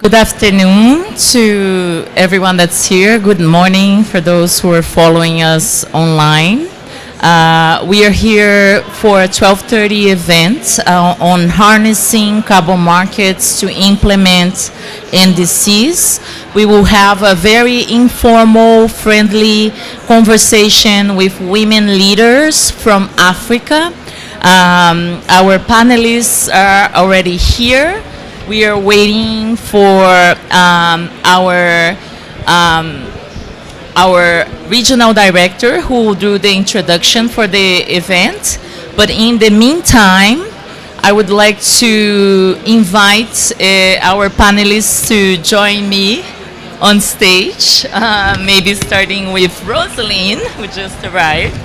Good afternoon to everyone that's here. Good morning for those who are following us online. We are here for a 12:30 event on harnessing carbon markets to implement NDCs. We will have a very informal, friendly conversation with women leaders from Africa. Our panelists are already here. We are waiting for our regional director who will do the introduction for the event. But in the meantime, I would like to invite our panelists to join me on stage, maybe starting with Rosalind, who just arrived.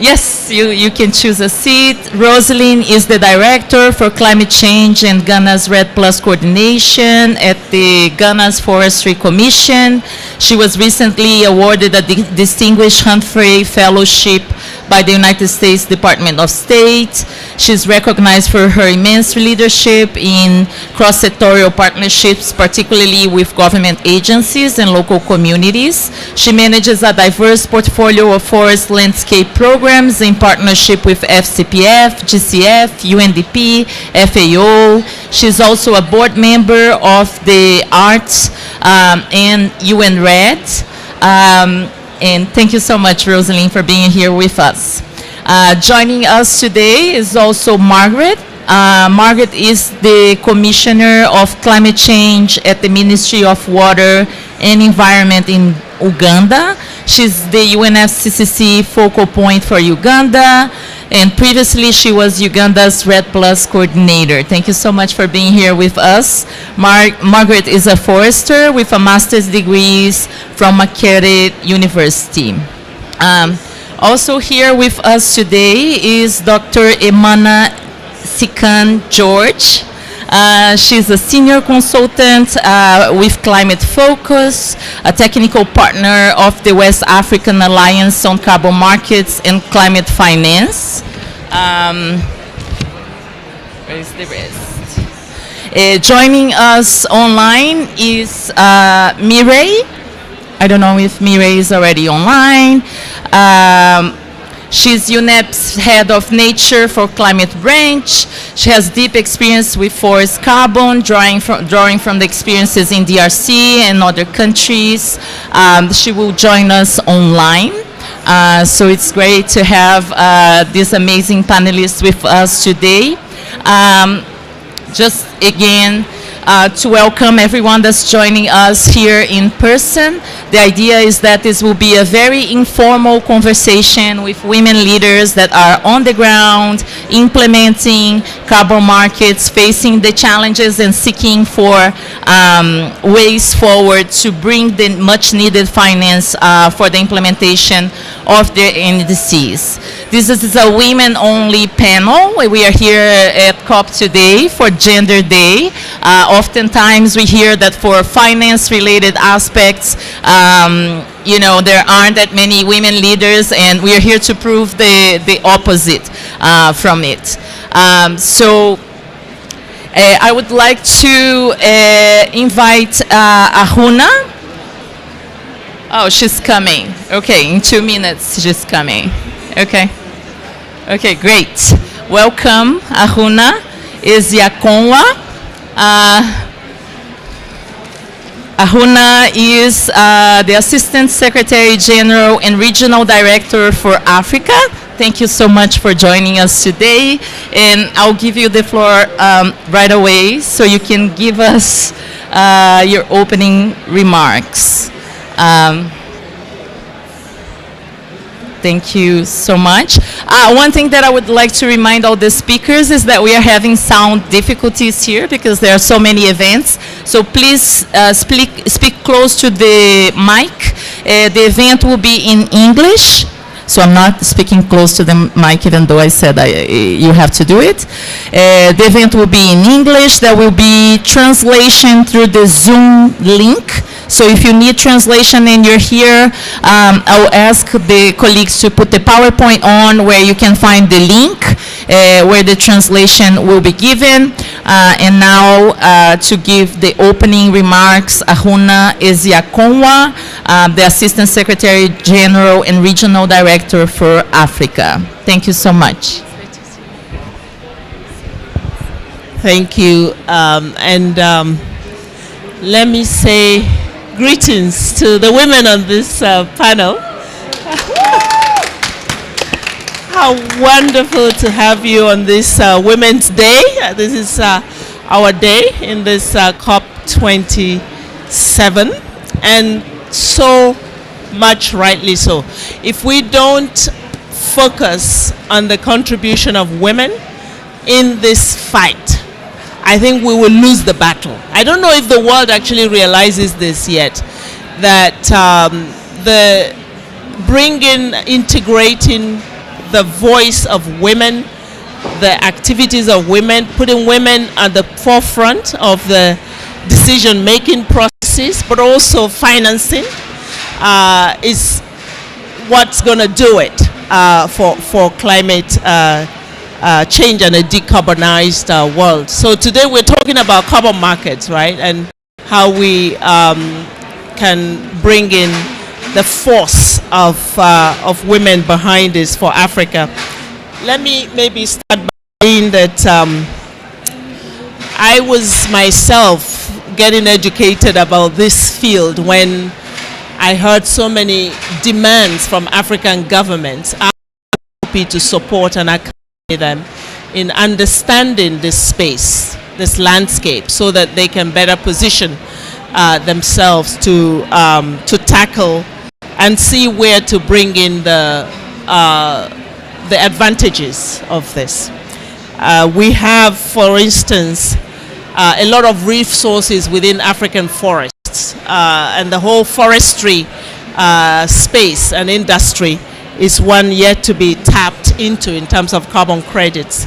Yes, you can choose a seat. Rosalind is the Director for Climate Change and Ghana's REDD+ Coordination at the Ghana's Forestry Commission. She was recently awarded a Distinguished Humphrey Fellowship by the United States Department of State. She's recognized for her immense leadership in cross-sectorial partnerships, particularly with government agencies and local communities. She manages a diverse portfolio of forest landscape programs in partnership with FCPF, GCF, UNDP, FAO. She's also a board member of the Arts and UNRED. And thank you so much, Rosalind, for being here with us. Joining us today is also Margaret. Margaret is the Commissioner of Climate Change at the Ministry of Water and Environment in Uganda. She's the UNFCCC focal point for Uganda, and previously she was Uganda's REDD+ coordinator. Thank you so much for being here with us. Margaret is a forester with a master's degrees from Makerere University. Also here with us today is Dr. Emana Sikan George. She's a senior consultant with Climate Focus, a technical partner of the West African Alliance on Carbon Markets and Climate Finance. Where is the rest? Joining us online is Mireille. I don't know if Mireille is already online. She's UNEP's head of nature for climate branch. She has deep experience with forest carbon, drawing from the experiences in DRC and other countries. She will join us online. So it's great to have these amazing panelists with us today. Just again, to welcome everyone that's joining us here in person. The idea is that this will be a very informal conversation with women leaders that are on the ground, implementing carbon markets, facing the challenges and seeking for ways forward to bring the much needed finance for the implementation of the NDCs. This is a women-only panel. We are here at COP today for Gender Day. Oftentimes we hear that for finance-related aspects, you know, there aren't that many women leaders, and we are here to prove the opposite from it. So I would like to invite Ahuna. Oh, she's coming. Okay, in 2 minutes she's coming. Okay. Okay, great. Welcome, Ahuna Eziakonwa. Ahuna is the Assistant Secretary General and Regional Director for Africa. Thank you so much for joining us today. And I'll give you the floor right away so you can give us your opening remarks. Thank you so much. One thing that I would like to remind all the speakers is that we are having sound difficulties here because there are so many events. So please speak close to the mic. The event will be in English. So I'm not speaking close to the mic even though I said you have to do it. The event will be in English. There will be translation through the Zoom link. So if you need translation and you're here, I'll ask the colleagues to put the PowerPoint on where you can find the link. where the translation will be given. And now to give the opening remarks, Ahuna Eziakonwa, the Assistant Secretary General and Regional Director for Africa. Thank you so much. Thank you. Let me say greetings to the women on this panel. How wonderful to have you on this Women's Day. This is our day in this COP27, and so much rightly so. If we don't focus on the contribution of women in this fight, I think we will lose the battle. I don't know if the world actually realizes this yet, that integrating the voice of women, the activities of women, putting women at the forefront of the decision-making processes, but also financing, is what's going to do it for climate change and a decarbonized world. So today we're talking about carbon markets, right, and how we can bring in the force of women behind this for Africa. Let me maybe start by saying that I was myself getting educated about this field when I heard so many demands from African governments to support and accompany them in understanding this space, this landscape, so that they can better position themselves to tackle and see where to bring in the advantages of this. We have, for instance, a lot of resources within African forests, and the whole forestry space and industry is one yet to be tapped into in terms of carbon credits.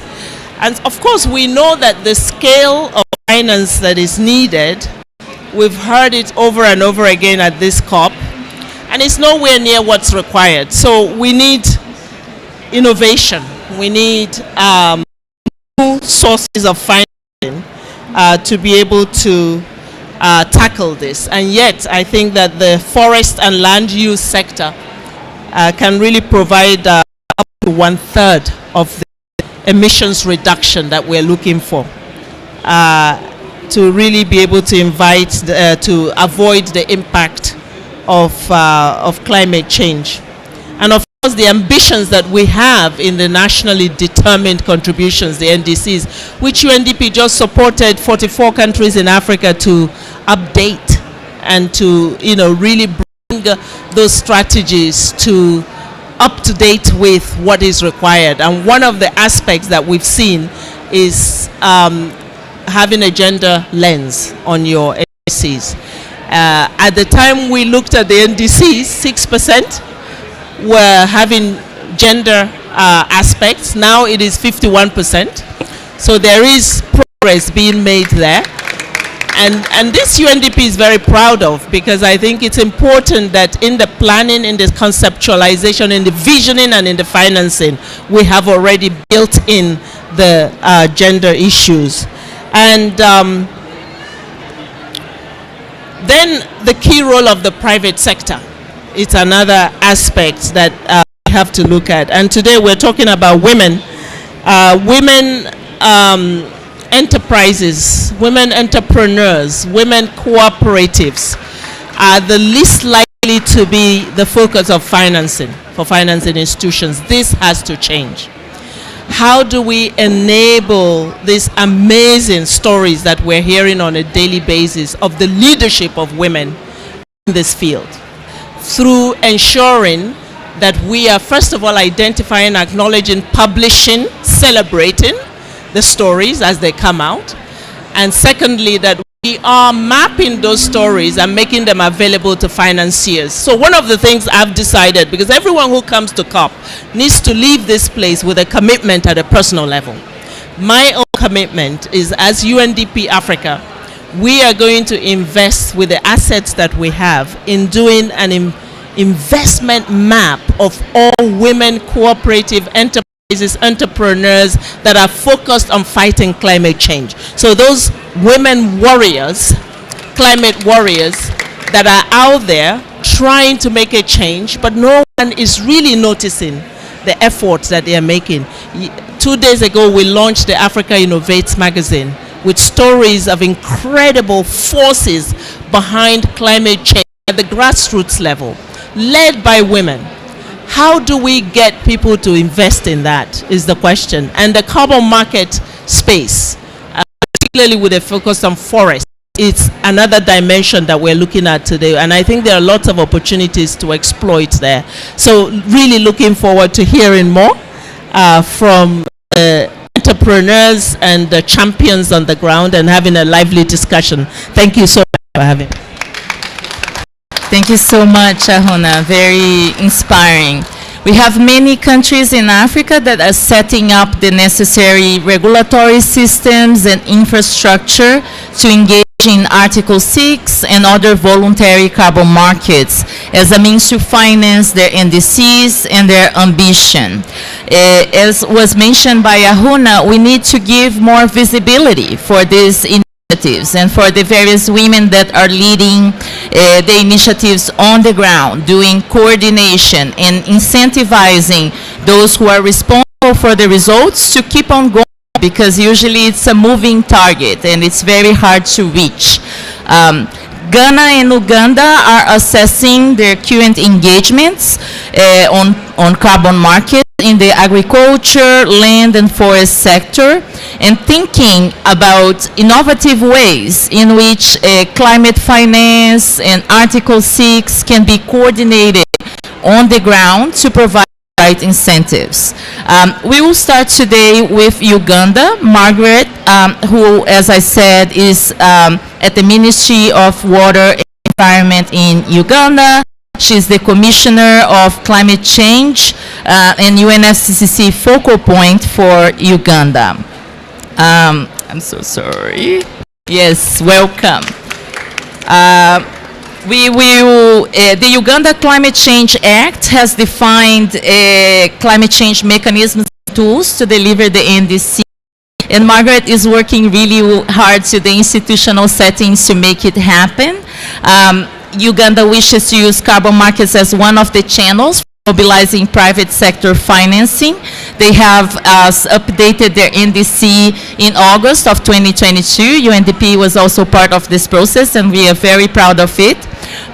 And of course, we know that the scale of finance that is needed, we've heard it over and over again at this COP, and it's nowhere near what's required. So we need innovation. We need new sources of financing to be able to tackle this. And yet, I think that the forest and land use sector can really provide up to 1/3 of the emissions reduction that we're looking for, to really be able to to avoid the impact of climate change. And of course, the ambitions that we have in the nationally determined contributions, the NDCs, which UNDP just supported 44 countries in Africa to update and to, really bring those strategies to up to date with what is required. And one of the aspects that we've seen is having a gender lens on your NDCs. At the time we looked at the NDCs, 6% were having gender aspects. Now it is 51%. So there is progress being made there. And this UNDP is very proud of, because I think it's important that in the planning, in the conceptualization, in the visioning, and in the financing, we have already built in the gender issues. And then the key role of the private sector. It's another aspect that we have to look at. And today we're talking about women. Enterprises, women entrepreneurs, women cooperatives are the least likely to be the focus of financing for financing institutions. This has to change. How do we enable these amazing stories that we're hearing on a daily basis of the leadership of women in this field? Through ensuring that we are, first of all, identifying, acknowledging, publishing, celebrating the stories as they come out, and secondly, that we are mapping those stories and making them available to financiers. So one of the things I've decided, because everyone who comes to COP needs to leave this place with a commitment at a personal level. My own commitment is, as UNDP Africa, we are going to invest with the assets that we have in doing an investment map of all women cooperative enterprises entrepreneurs that are focused on fighting climate change. So those women warriors, climate warriors that are out there trying to make a change, but no one is really noticing the efforts that they are making. 2 days ago, we launched the Africa Innovates magazine with stories of incredible forces behind climate change at the grassroots level, led by women. How do we get people to invest in that is the question. And the carbon market space, particularly with a focus on forests, it's another dimension that we're looking at today. And I think there are lots of opportunities to exploit there. So really looking forward to hearing more from entrepreneurs and the champions on the ground and having a lively discussion. Thank you so much for having me. Thank you so much, Ahuna. Very inspiring. We have many countries in Africa that are setting up the necessary regulatory systems and infrastructure to engage in Article 6 and other voluntary carbon markets as a means to finance their NDCs and their ambition. As was mentioned by Ahuna, we need to give more visibility for these initiatives and for the various women that are leading the initiatives on the ground, doing coordination and incentivizing those who are responsible for the results to keep on going, because usually it's a moving target and it's very hard to reach. Ghana and Uganda are assessing their current engagements on carbon markets in the agriculture, land and forest sector, and thinking about innovative ways in which climate finance and Article 6 can be coordinated on the ground to provide right incentives. We will start today with Uganda. Margaret, who, as I said, is at the Ministry of Water and Environment in Uganda. She's the Commissioner of Climate Change and UNFCCC focal point for Uganda. I'm so sorry. Yes, welcome. The Uganda Climate Change Act has defined climate change mechanisms and tools to deliver the NDC. And Margaret is working really hard to the institutional settings to make it happen. Uganda wishes to use carbon markets as one of the channels for mobilizing private sector financing. They have updated their NDC in August of 2022. UNDP was also part of this process, and we are very proud of it.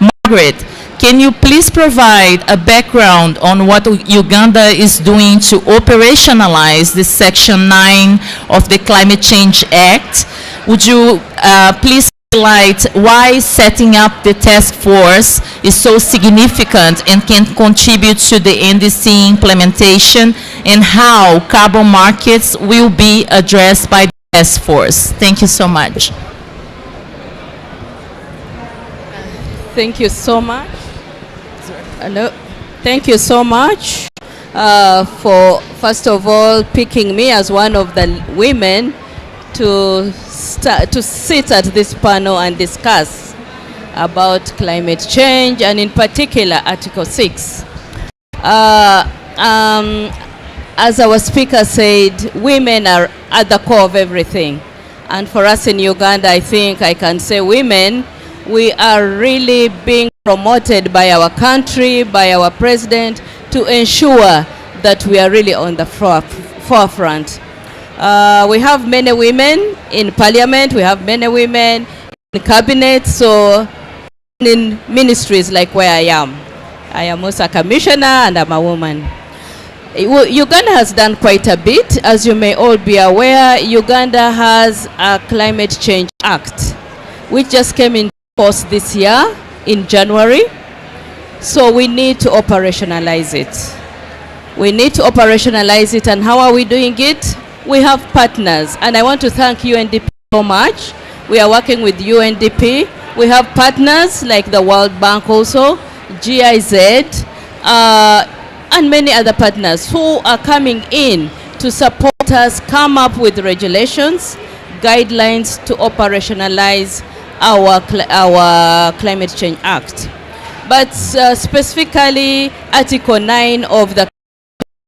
Margaret, can you please provide a background on what Uganda is doing to operationalize this Section 9 of the Climate Change Act? Would you please highlight why setting up the task force is so significant and can contribute to the NDC implementation, and how carbon markets will be addressed by the task force? Thank you so much. Thank you so much. Hello. Thank you so much for, first of all, picking me as one of the women to sit at this panel and discuss about climate change, and in particular Article 6. As our speaker said, women are at the core of everything. And for us in Uganda, I think I can say women, we are really being promoted by our country, by our president, to ensure that we are really on the forefront. We have many women in parliament, we have many women in cabinet, so in ministries like where I am. I am also a commissioner and I'm a woman. Uganda has done quite a bit. As you may all be aware, Uganda has a Climate Change Act, which just came in force this year in January. So we need to operationalize it. We need to operationalize it, and how are we doing it? We have partners, and I want to thank UNDP so much. We are working with UNDP. We have partners like the World Bank also, GIZ, and many other partners who are coming in to support us come up with regulations, guidelines to operationalize our Climate Change Act. But specifically, Article 9 of the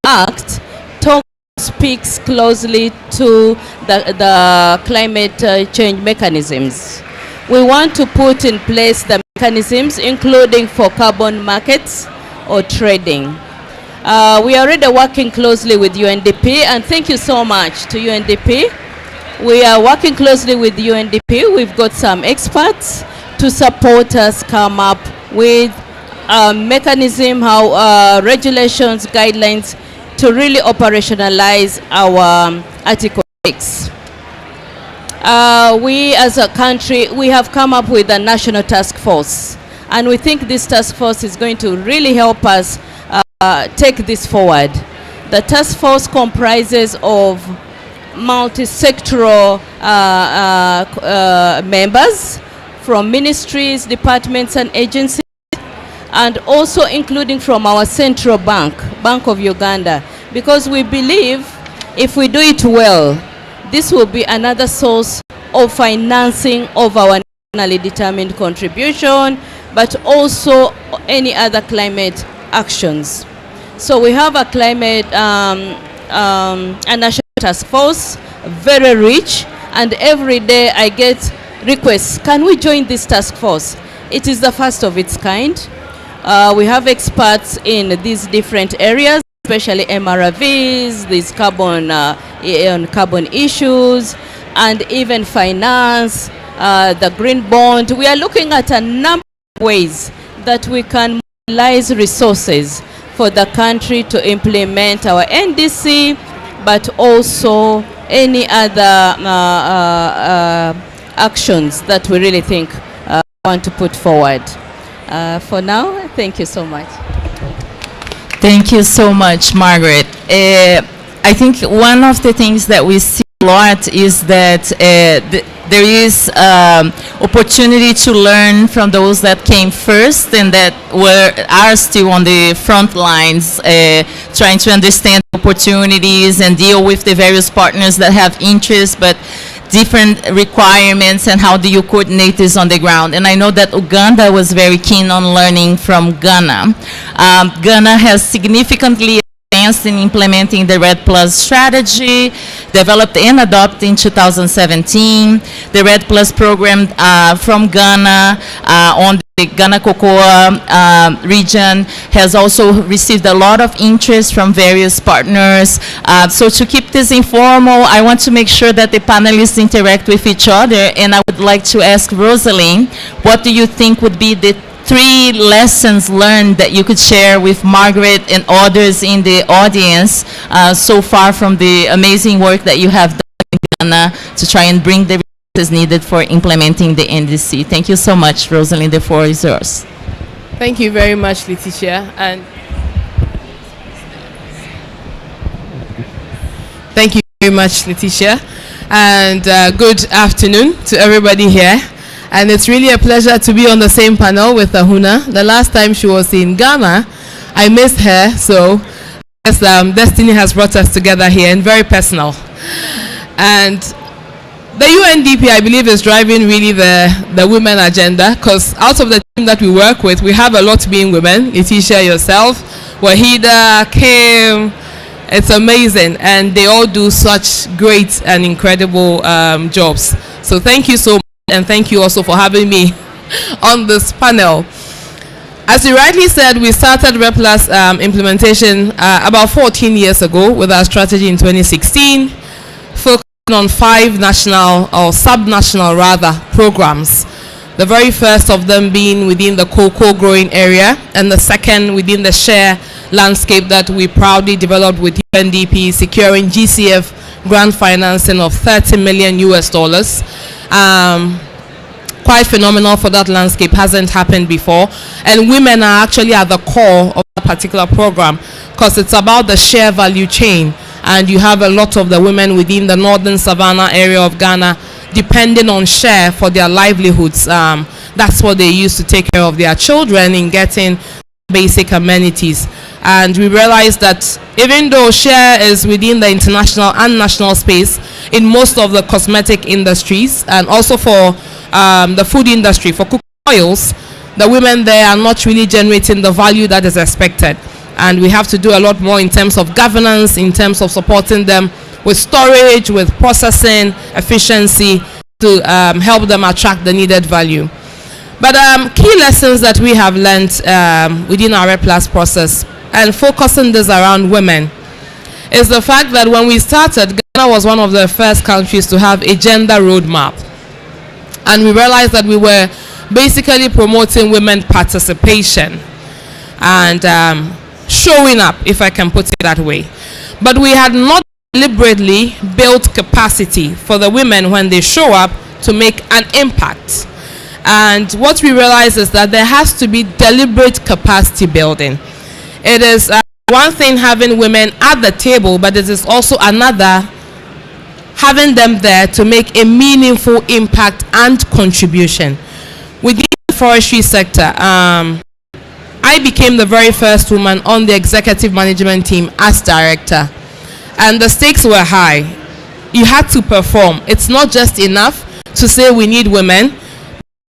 Act talks speaks closely to the climate change mechanisms. We want to put in place the mechanisms, including for carbon markets or trading. We are already working closely with UNDP, and thank you so much to UNDP. We are working closely with UNDP. We've got some experts to support us come up with a mechanism, how regulations, guidelines to really operationalize our Article 6. We as a country, we have come up with a national task force, and we think this task force is going to really help us take this forward. The task force comprises of multi-sectoral members from ministries, departments and agencies, and also including from our central bank, Bank of Uganda, because we believe if we do it well, this will be another source of financing of our nationally determined contribution, but also any other climate actions. So we have a climate, a national task force, very rich, and every day I get requests, can we join this task force? It is the first of its kind. We have experts in these different areas, especially MRVs, these carbon issues, and even finance, the green bond. We are looking at a number of ways that we can mobilize resources for the country to implement our NDC, but also any other actions that we really think want to put forward. For now, thank you so much. Thank you so much, Margaret. I think one of the things that we see a lot is that there is opportunity to learn from those that came first and that are still on the front lines, trying to understand opportunities and deal with the various partners that have interests, but different requirements, and how do you coordinate this on the ground. And I know that Uganda was very keen on learning from Ghana. Ghana has significantly advanced in implementing the RED Plus strategy, developed and adopted in 2017. The RED Plus program from Ghana on the Ghana Cocoa region has also received a lot of interest from various partners. So to keep this informal, I want to make sure that the panelists interact with each other, and I would like to ask Rosalind, what do you think would be the 3 lessons learned that you could share with Margaret and others in the audience so far from the amazing work that you have done in Ghana to try and bring the resources needed for implementing the NDC? Thank you so much, Rosalind. The floor is yours. Thank you very much, Letitia. And thank you very much, Letitia. And good afternoon to everybody here. And it's really a pleasure to be on the same panel with Ahuna. The last time she was in Ghana, I missed her, so yes, destiny has brought us together here, and very personal. And the UNDP, I believe, is driving really the women agenda, because out of the team that we work with, we have a lot being women. Letitia, yourself, Wahida, Kim, it's amazing, and they all do such great and incredible jobs. So thank you so much. And thank you also for having me on this panel. As you rightly said, we started RED Plus implementation about 14 years ago with our strategy in 2016, focusing on 5 national or sub-national rather programs. The very first of them being within the cocoa growing area, and the second within the share landscape that we proudly developed with UNDP, securing GCF grant financing of $30 million. Quite phenomenal for that landscape, hasn't happened before, and women are actually at the core of that particular program, because it's about the share value chain, and you have a lot of the women within the northern savannah area of Ghana depending on share for their livelihoods. That's what they use to take care of their children in getting basic amenities. And we realized that even though share is within the international and national space in most of the cosmetic industries, and also for the food industry, for cooking oils, the women there are not really generating the value that is expected. And we have to do a lot more in terms of governance, in terms of supporting them with storage, with processing, efficiency, to help them attract the needed value. But key lessons that we have learned within our RED Plus process, and focusing this around women, is the fact that when we started, Ghana was one of the first countries to have a gender roadmap. And we realized that we were basically promoting women participation and showing up, if I can put it that way. But we had not deliberately built capacity for the women when they show up to make an impact. And what we realize is that there has to be deliberate capacity building. It is one thing having women at the table, but it is also another having them there to make a meaningful impact and contribution. Within the forestry sector, I became the very first woman on the executive management team as director. And the stakes were high. You had to perform. It's not just enough to say we need women.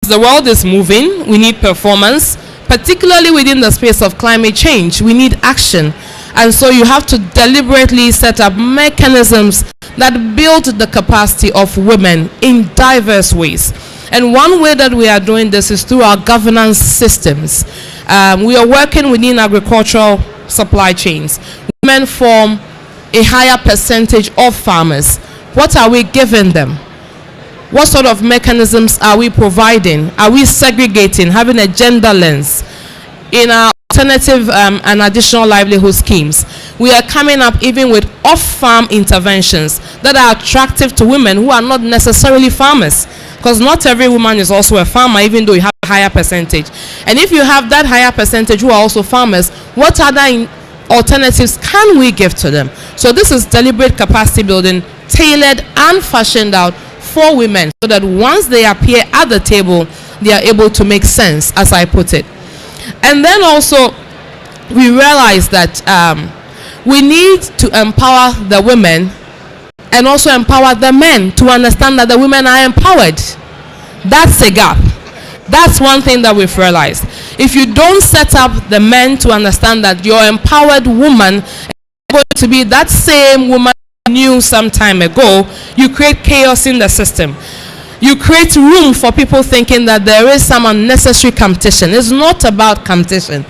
The world is moving. We need performance, particularly within the space of climate change. We need action. And so you have to deliberately set up mechanisms that build the capacity of women in diverse ways. And one way that we are doing this is through our governance systems. We are working within agricultural supply chains. Women form a higher percentage of farmers. What are we giving them? What sort of mechanisms are we providing? Are we segregating, having a gender lens? In our alternative and additional livelihood schemes, we are coming up even with off-farm interventions that are attractive to women who are not necessarily farmers, because not every woman is also a farmer, even though you have a higher percentage. And if you have that higher percentage who are also farmers, what other alternatives can we give to them? So this is deliberate capacity building, tailored and fashioned out for women, so that once they appear at the table, they are able to make sense, as I put it. And then also, we realize that we need to empower the women and also empower the men to understand that the women are empowered. That's a gap. That's one thing that we've realized. If you don't set up the men to understand that your empowered woman is going to be that same woman you knew some time ago, you create chaos in the system. You create room for people thinking that there is some unnecessary competition. It's not about competition.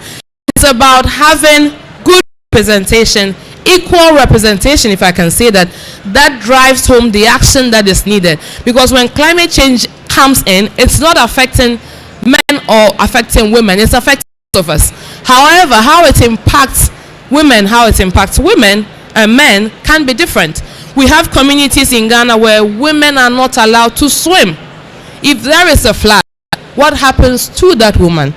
It's about having good representation, equal representation, if I can say that, that drives home the action that is needed. Because when climate change comes in, it's not affecting men or affecting women. It's affecting both of us. However, how it impacts women, and men can be different. We have communities in Ghana where women are not allowed to swim. If there is a flood, what happens to that woman?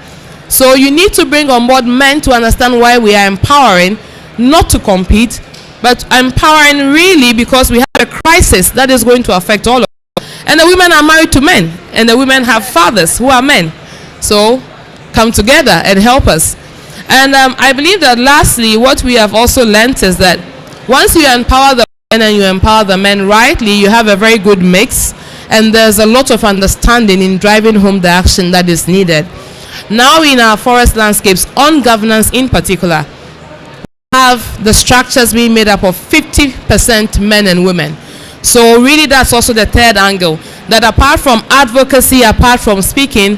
So you need to bring on board men to understand why we are empowering, not to compete, but empowering really because we have a crisis that is going to affect all of us. And the women are married to men, and the women have fathers who are men. So come together and help us. And I believe that lastly, what we have also learned is that once you empower the women and you empower the men rightly, you have a very good mix, and there's a lot of understanding in driving home the action that is needed. Now in our forest landscapes, on governance in particular, we have the structures being made up of 50% men and women. So really that's also the third angle, that apart from advocacy, apart from speaking,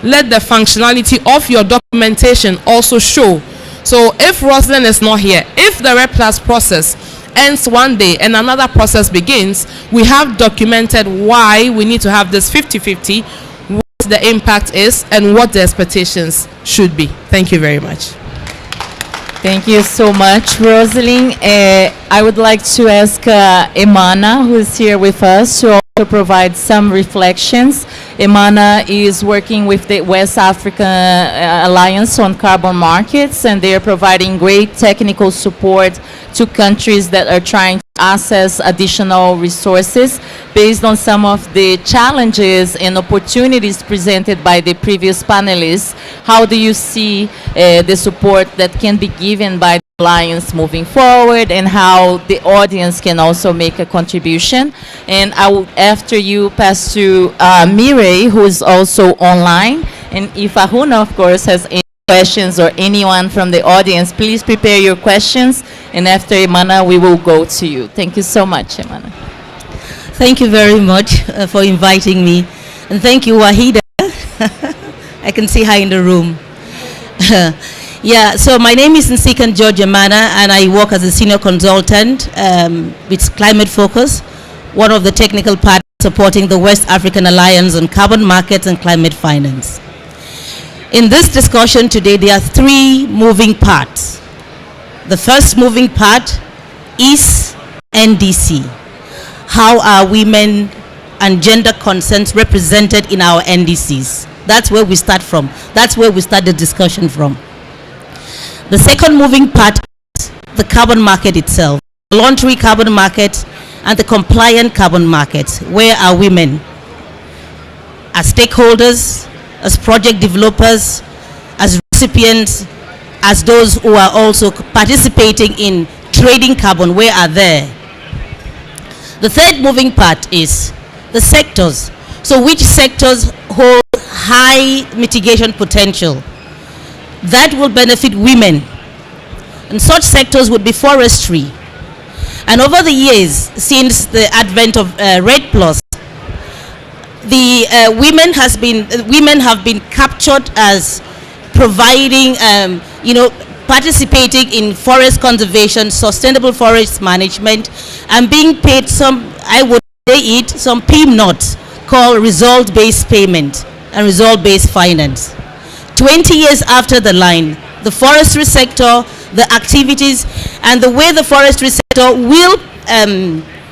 let the functionality of your documentation also show. So if Rosalind is not here, if the RED Plus process ends one day and another process begins, we have documented why we need to have this 50-50, what the impact is, and what the expectations should be. Thank you very much. Thank you so much, Rosalind. I would like to ask Emana, who is here with us, to also provide some reflections. Emana is working with the West African Alliance on Carbon Markets, and they are providing great technical support to countries that are trying to access additional resources based on some of the challenges and opportunities presented by the previous panelists. How do you see the support that can be given by the Alliance moving forward, and how the audience can also make a contribution? And I will, after you, pass to Mireille, who is also online, and if Ahuna, of course, has any questions or anyone from the audience, please prepare your questions, and after Emana, we will go to you. Thank you so much, Emana. Thank you very much for inviting me. And thank you, Wahida. I can see her in the room. Yeah, so my name is Nsikan George Emana, and I work as a senior consultant with Climate Focus, one of the technical partners supporting the West African Alliance on Carbon Markets and Climate Finance. In this discussion today, there are three moving parts. The first moving part is NDC. How are women and gender concerns represented in our NDCs? That's where we start from. That's where we start the discussion from. The second moving part is the carbon market itself, the voluntary carbon market and the compliant carbon markets. Where are women as stakeholders, as project developers, as recipients, as those who are also participating in trading carbon? Where are they? The third moving part is the sectors. So which sectors hold high mitigation potential that will benefit women? And such sectors would be forestry. And over the years, since the advent of REDD+, the women have been captured as providing, participating in forest conservation, sustainable forest management, and being paid some, I would say it, some PIM-NOT called result-based payment and result-based finance. 20 years after the line, the forestry sector, the activities, and the way the forestry sector will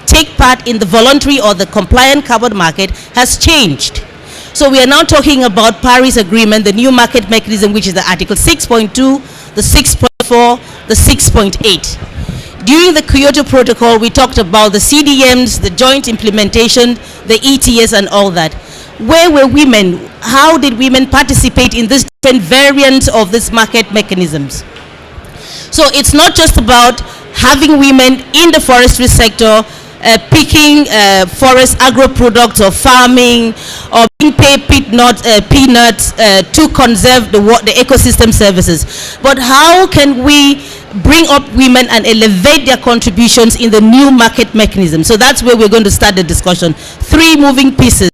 take part in the voluntary or the compliant carbon market has changed. So we are now talking about Paris Agreement, the new market mechanism, which is the Article 6.2, the 6.4, the 6.8. During the Kyoto Protocol, we talked about the CDMs, the joint implementation, the ETS, and all that. Where were women? How did women participate in this different variants of these market mechanisms? So it's not just about having women in the forestry sector picking forest agro products or farming or being paid peanuts to conserve the ecosystem services. But how can we bring up women and elevate their contributions in the new market mechanism? So that's where we're going to start the discussion. Three moving pieces.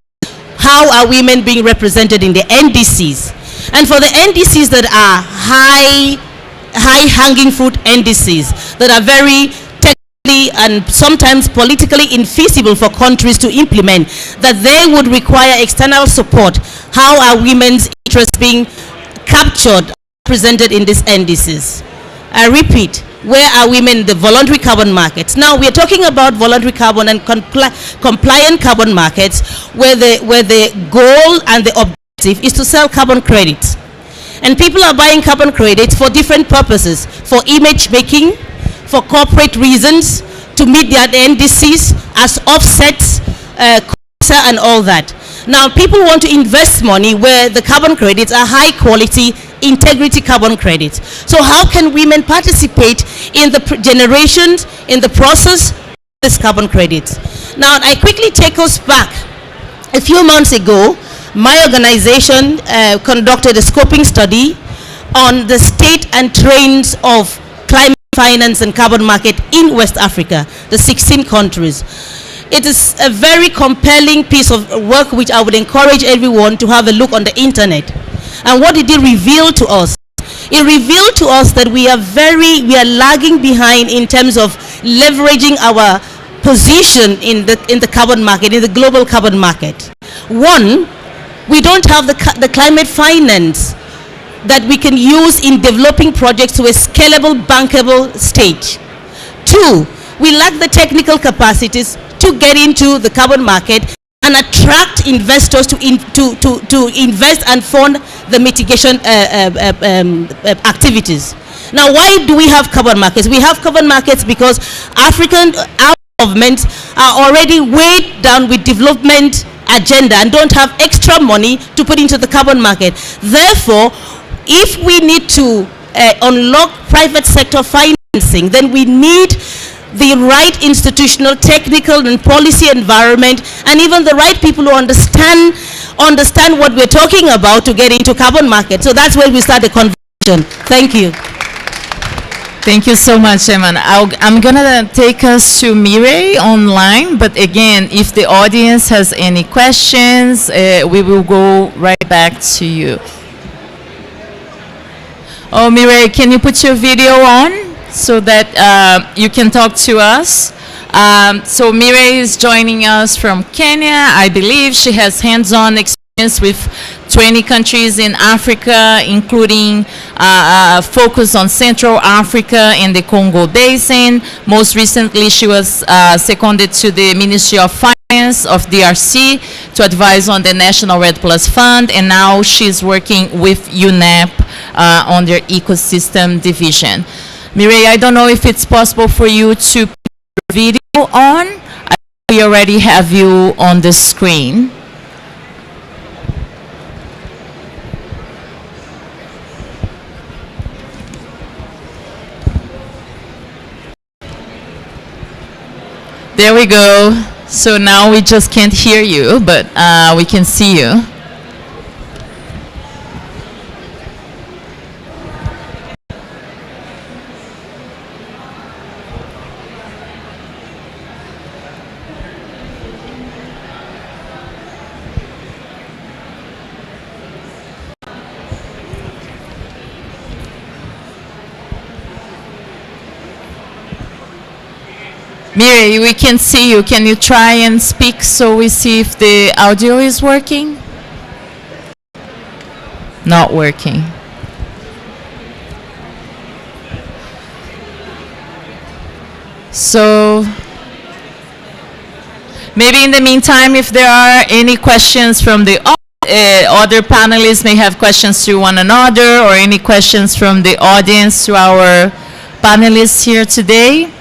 How are women being represented in the NDCs? And for the NDCs that are high-hanging fruit NDCs, that are very technically and sometimes politically infeasible for countries to implement, that they would require external support, how are women's interests being captured, represented in these NDCs? I repeat, where are women in the voluntary carbon markets? Now we are talking about voluntary carbon and compliant carbon markets where the goal and the objective is to sell carbon credits. And people are buying carbon credits for different purposes, for image making, for corporate reasons, to meet their NDCs as offsets, and all that. Now people want to invest money where the carbon credits are high quality, integrity carbon credits. So how can women participate in the generations, in the process of this carbon credits? Now I quickly take us back. A few months ago, my organization conducted a scoping study on the state and trends of climate finance and carbon market in West Africa, the 16 countries. It is a very compelling piece of work which I would encourage everyone to have a look on the internet. And what did it reveal to us? It revealed to us that we are lagging behind in terms of leveraging our position in the carbon market, in the global carbon market. One, we don't have the climate finance that we can use in developing projects to a scalable, bankable stage. Two, we lack the technical capacities to get into the carbon market and attract investors to invest and fund the mitigation activities. Now, why do we have carbon markets? We have carbon markets because our governments are already weighed down with development agenda and don't have extra money to put into the carbon market. Therefore, if we need to unlock private sector financing, then we need the right institutional, technical, and policy environment, and even the right people who understand what we're talking about to get into carbon market. So that's where we start the conversation. Thank you. Thank you so much, Eman. I'm gonna take us to Mireille online, but again, if the audience has any questions, we will go right back to you. Oh, Mireille, can you put your video on so that you can talk to us? So Mireille is joining us from Kenya. I believe she has hands-on experience with 20 countries in Africa, including focus on Central Africa and the Congo Basin. Most recently, she was seconded to the Ministry of Finance of DRC to advise on the National Red Plus Fund, and now she's working with UNEP on their ecosystem division. Mireille, I don't know if it's possible for you to put your video on. We already have you on the screen. There we go. So now we just can't hear you, but we can see you. Mireille, we can see you. Can you try and speak so we see if the audio is working? Not working. So maybe in the meantime, if there are any questions from the other panelists may have questions to one another, or any questions from the audience to our panelists here today.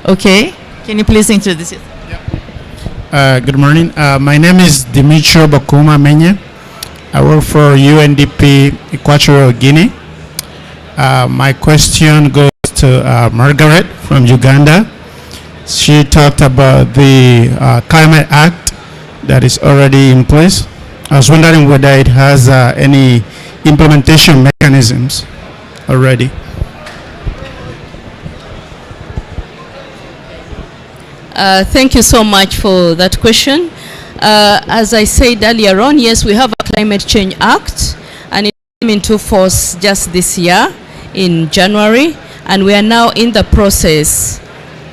Okay, can you please introduce it? Good morning. My name is Dimitro Bakuma Menye. I work for UNDP Equatorial Guinea. My question goes to Margaret from Uganda. She talked about the Climate Act that is already in place. I was wondering whether it has any implementation mechanisms already. Thank you so much for that question. As I said earlier on, yes, we have a Climate Change Act, and it came into force just this year in January, and we are now in the process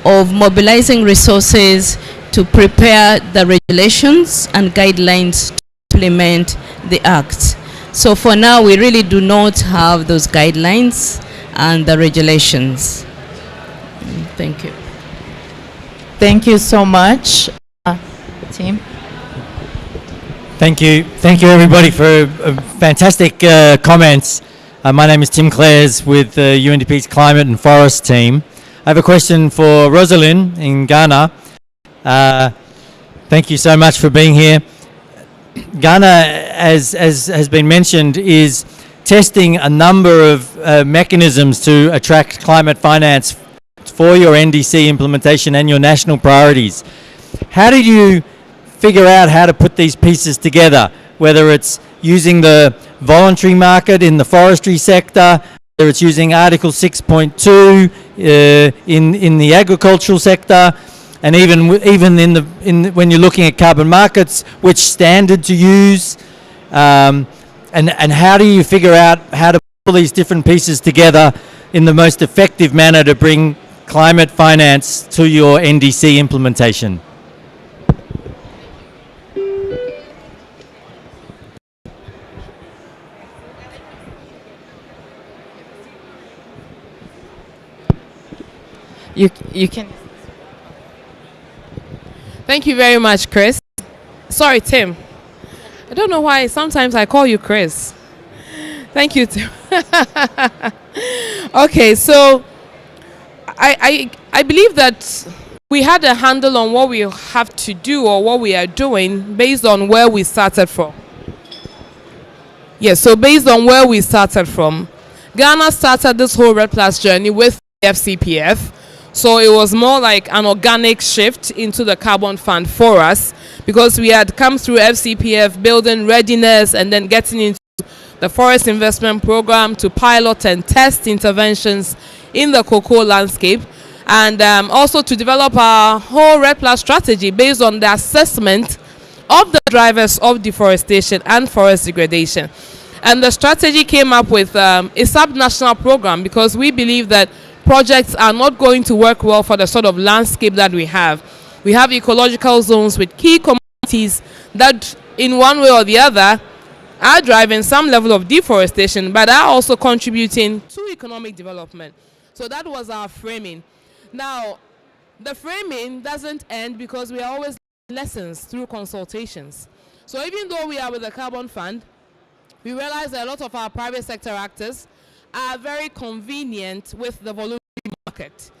of mobilizing resources to prepare the regulations and guidelines to implement the act. So for now, we really do not have those guidelines and the regulations. Thank you. Thank you so much, team. Thank you everybody for fantastic comments. My name is Tim Clares with UNDP's Climate and Forest team. I have a question for Rosalind in Ghana. Thank you so much for being here. Ghana, as has been mentioned, is testing a number of mechanisms to attract climate finance for your NDC implementation and your national priorities. How did you figure out how to put these pieces together, whether it's using the voluntary market in the forestry sector, whether it's using Article 6.2 in the agricultural sector, and even when you're looking at carbon markets, which standard to use, and how do you figure out how to pull these different pieces together in the most effective manner to bring climate finance to your NDC implementation? You can. Thank you very much, Chris. Sorry, Tim. I don't know why sometimes I call you Chris. Thank you, Tim. Okay, so I believe that we had a handle on what we have to do or what we are doing based on where we started from. Yes, so based on where we started from, Ghana started this whole Red Plus journey with FCPF. So it was more like an organic shift into the carbon fund for us because we had come through FCPF, building readiness, and then getting into the forest investment program to pilot and test interventions in the cocoa landscape, and also to develop our whole RED Plus strategy based on the assessment of the drivers of deforestation and forest degradation. And the strategy came up with a sub-national program, because we believe that projects are not going to work well for the sort of landscape that we have. We have ecological zones with key communities that in one way or the other are driving some level of deforestation, but are also contributing to economic development. So that was our framing. Now, the framing doesn't end, because we are always learning lessons through consultations. So even though we are with the Carbon Fund, we realize that a lot of our private sector actors are very convenient with the voluntary market.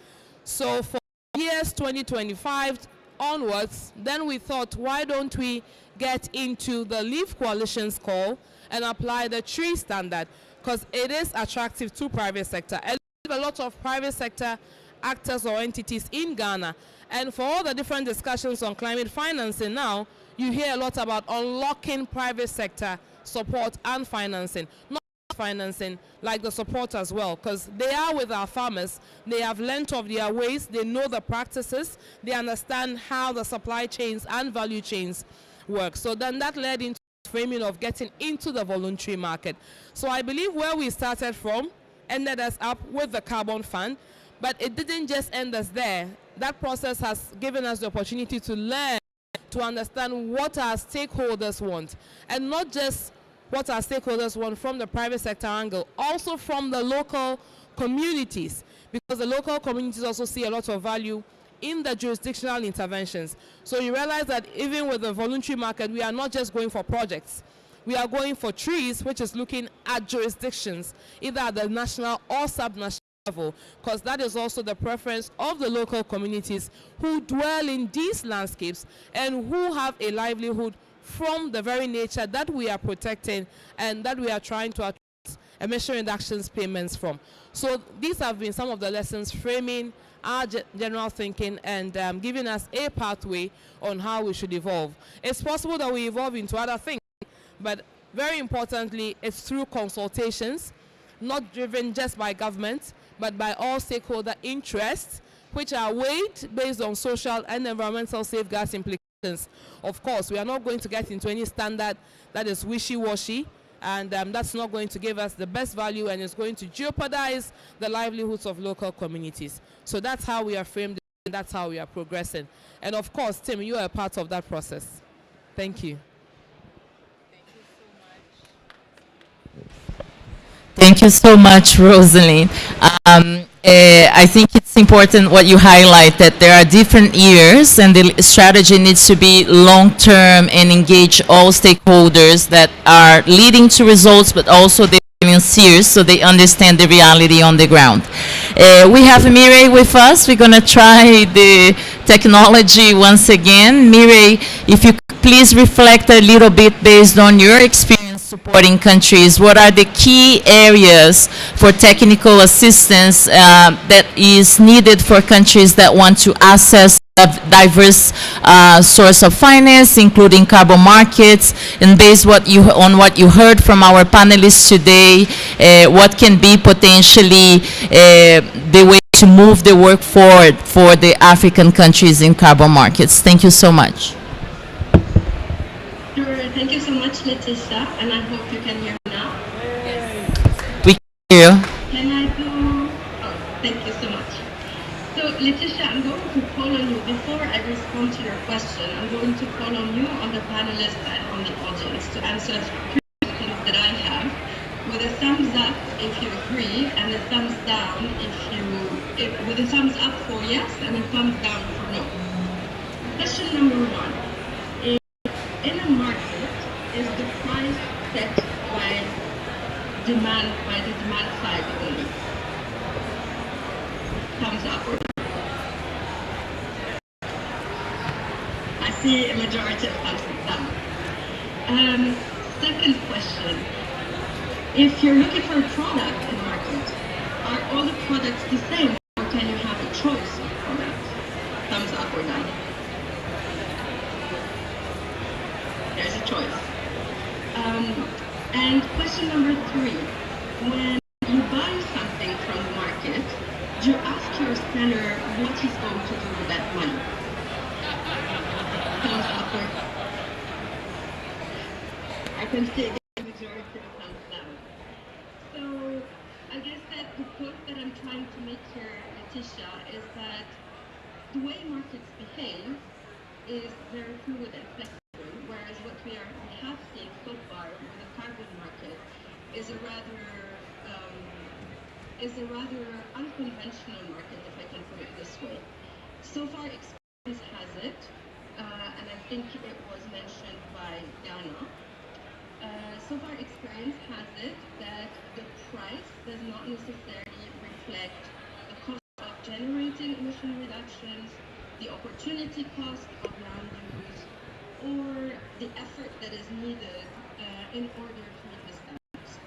So for years 2025 onwards, then we thought, why don't we get into the Leaf Coalition's call and apply the tree standard, because it is attractive to private sector. And a lot of private sector actors or entities in Ghana. And for all the different discussions on climate financing now, you hear a lot about unlocking private sector support and financing. Not financing, like the support as well, because they are with our farmers, they have learnt of their ways, they know the practices, they understand how the supply chains and value chains work. So then that led into the framing of getting into the voluntary market. So I believe where we started from ended us up with the Carbon Fund, but it didn't just end us there. That process has given us the opportunity to learn, to understand what our stakeholders want, and not just what our stakeholders want from the private sector angle, also from the local communities, because the local communities also see a lot of value in the jurisdictional interventions. So you realize that even with the voluntary market, we are not just going for projects. We are going for trees, which is looking at jurisdictions, either at the national or subnational level, because that is also the preference of the local communities who dwell in these landscapes and who have a livelihood from the very nature that we are protecting and that we are trying to attract emission reductions payments from. So these have been some of the lessons framing our general thinking and giving us a pathway on how we should evolve. It's possible that we evolve into other things, but very importantly, it's through consultations, not driven just by government, but by all stakeholder interests, which are weighed based on social and environmental safeguards implications. Of course, we are not going to get into any standard that is wishy-washy, and that's not going to give us the best value, and it's going to jeopardize the livelihoods of local communities. So that's how we are framed, and that's how we are progressing. And of course, Tim, you are a part of that process. Thank you. Thank you so much, Rosalind. I think it's important what you highlight, that there are different years and the strategy needs to be long-term and engage all stakeholders that are leading to results, but also they're serious so they understand the reality on the ground. We have Mireille with us. We're going to try the technology once again. Mireille, if you could please reflect a little bit based on your experience supporting countries, what are the key areas for technical assistance that is needed for countries that want to access a diverse source of finance, including carbon markets, and based on what you heard from our panelists today, what can be potentially the way to move the work forward for the African countries in carbon markets? Thank you so much. Thank you so much, Letitia, and I hope you can hear me now. Yes. We can hear you. Can I do? Oh, thank you so much. So, Letitia, I'm going to call on you. Before I respond to your question, I'm going to call on you, on the panelists, and on the audience to answer questions that I have, with a thumbs up if you agree, and a thumbs down with a thumbs up for yes, and a thumbs down for no. Question number one. In a market, is the price set by the demand side only? Thumbs up. I see a majority of thumbs down. Second question. If you're looking for a product in the market, are all the products the same, or can you have a choice of products? Thumbs up or down? And question number 3, when you buy something from the market, do you ask your seller what he's going to do with that money? Thumbs up or I can see the majority of thumbs down. So I guess that the point that I'm trying to make here, Letitia, is that the way markets behave is very fluid and flexible, whereas what we have seen so far with the carbon market is a rather unconventional market, if I can put it this way. So far, experience has it, and I think it was mentioned by Ghana. So far, experience has it that the price does not necessarily reflect the cost of generating emission reductions, the opportunity cost of land use, or the effort that is needed in order to meet the standards.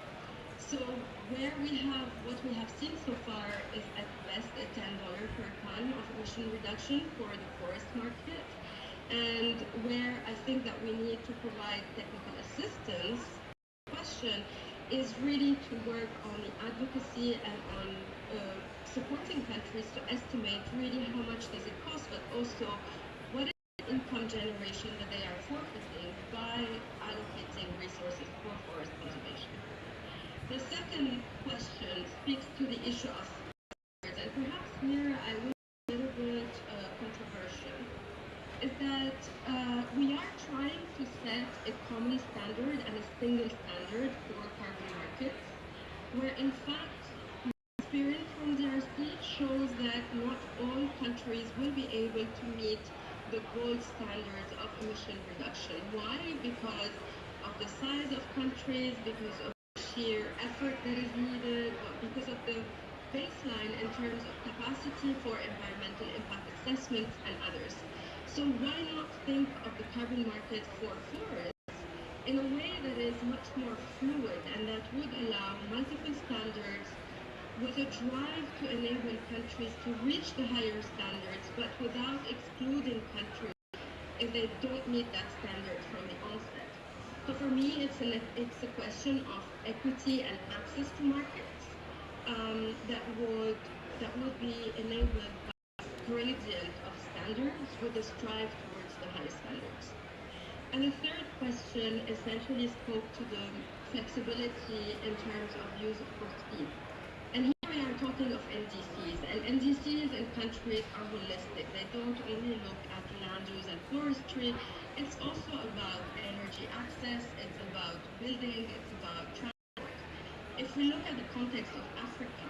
So what we have seen so far is at best a $10 per ton of emission reduction for the forest market, and where I think that we need to provide technical assistance. The question is really to work on the advocacy and on supporting countries to estimate really how much does it cost, but also what is the income generation that they are forfeiting by allocating resources for forest conservation. The second question speaks to the issue of standards, and perhaps here I will be a little bit controversial, is that we are trying to set a common standard and a single standard for carbon markets, where in fact experience from DRC shows that not all countries will be able to meet the gold standards of emission reduction. Why? Because of the size of countries, because of the sheer effort that is needed, because of the baseline in terms of capacity for environmental impact assessments and others. So why not think of the carbon market for forests in a way that is much more fluid and that would allow multiple standards with a drive to enable countries to reach the higher standards, but without excluding countries if they don't meet that standard from the onset. So for me, it's a question of equity and access to markets that would be enabled by a gradient of standards with a strive towards the high standards. And the third question essentially spoke to the flexibility in terms of use for speed. And here we are talking of NDCs, and NDCs in countries are holistic. They don't only look at land use and forestry, it's also about energy access, it's about building, it's about transport. If we look at the context of Africa,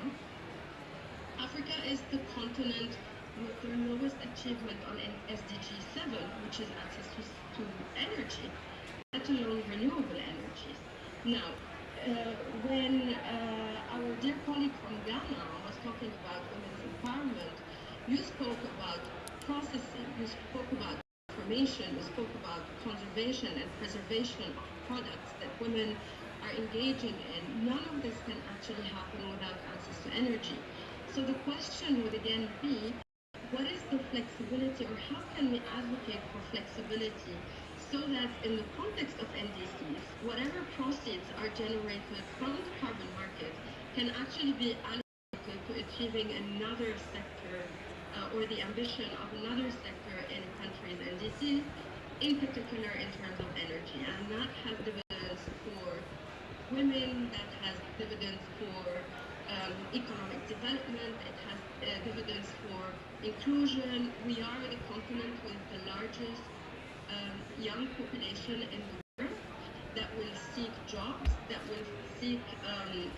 Africa is the continent with the lowest achievement on SDG 7, which is access to energy, let alone renewable energies. Now, when our dear colleague from Ghana was talking about women's empowerment, you spoke about processing, you spoke about information, you spoke about conservation and preservation of products that women are engaging in. None of this can actually happen without access to energy. So the question would again be, what is the flexibility, or how can we advocate for flexibility so that in the context of NDCs, whatever proceeds are generated from the carbon market can actually be allocated to achieving another sector or the ambition of another sector in a country's NDC, in particular in terms of energy. And that has dividends for women, that has dividends for economic development, it has dividends for inclusion. We are the continent with the largest young population in the world that will seek jobs, that will seek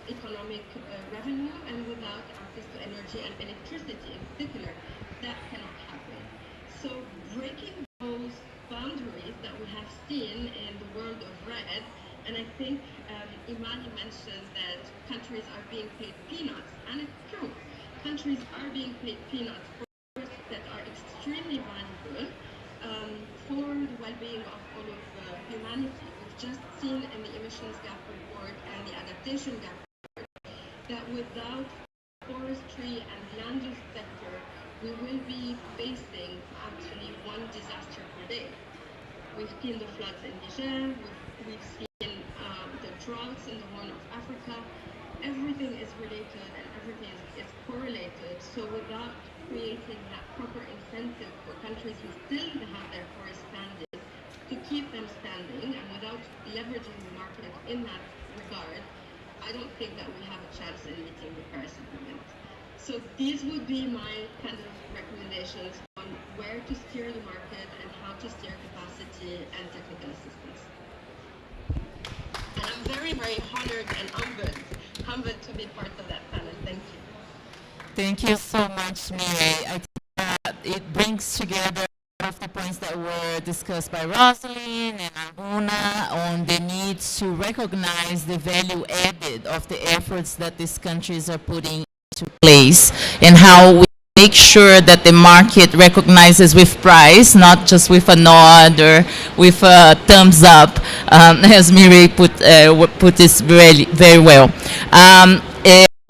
economic revenue, and without access to energy and electricity in particular, that cannot happen. So breaking those boundaries that we have seen in the world of RED, and I think Imani mentioned that countries are being paid peanuts, and it's true. Countries are being paid peanuts for forests that are extremely valuable for the well-being of all of humanity. We've just seen in the emissions gap report and the adaptation gap report that without forestry and land use sector, we will be facing actually one disaster per day. We've seen the floods in Niger, we've seen droughts in the Horn of Africa. Everything is related and everything is correlated. So without creating that proper incentive for countries who still have their forests standing to keep them standing, and without leveraging the market in that regard, I don't think that we have a chance in meeting the Paris Agreement. So these would be my kind of recommendations on where to steer the market and how to steer capacity and technical assistance. And I'm very, very honored and humbled to be part of that panel. Thank you. Thank you so much, Mire. I think that it brings together all of the points that were discussed by Rosalind and Aruna on the need to recognize the value added of the efforts that these countries are putting into place, and how we make sure that the market recognizes with price, not just with a nod or with a thumbs up, as Mire put this very well.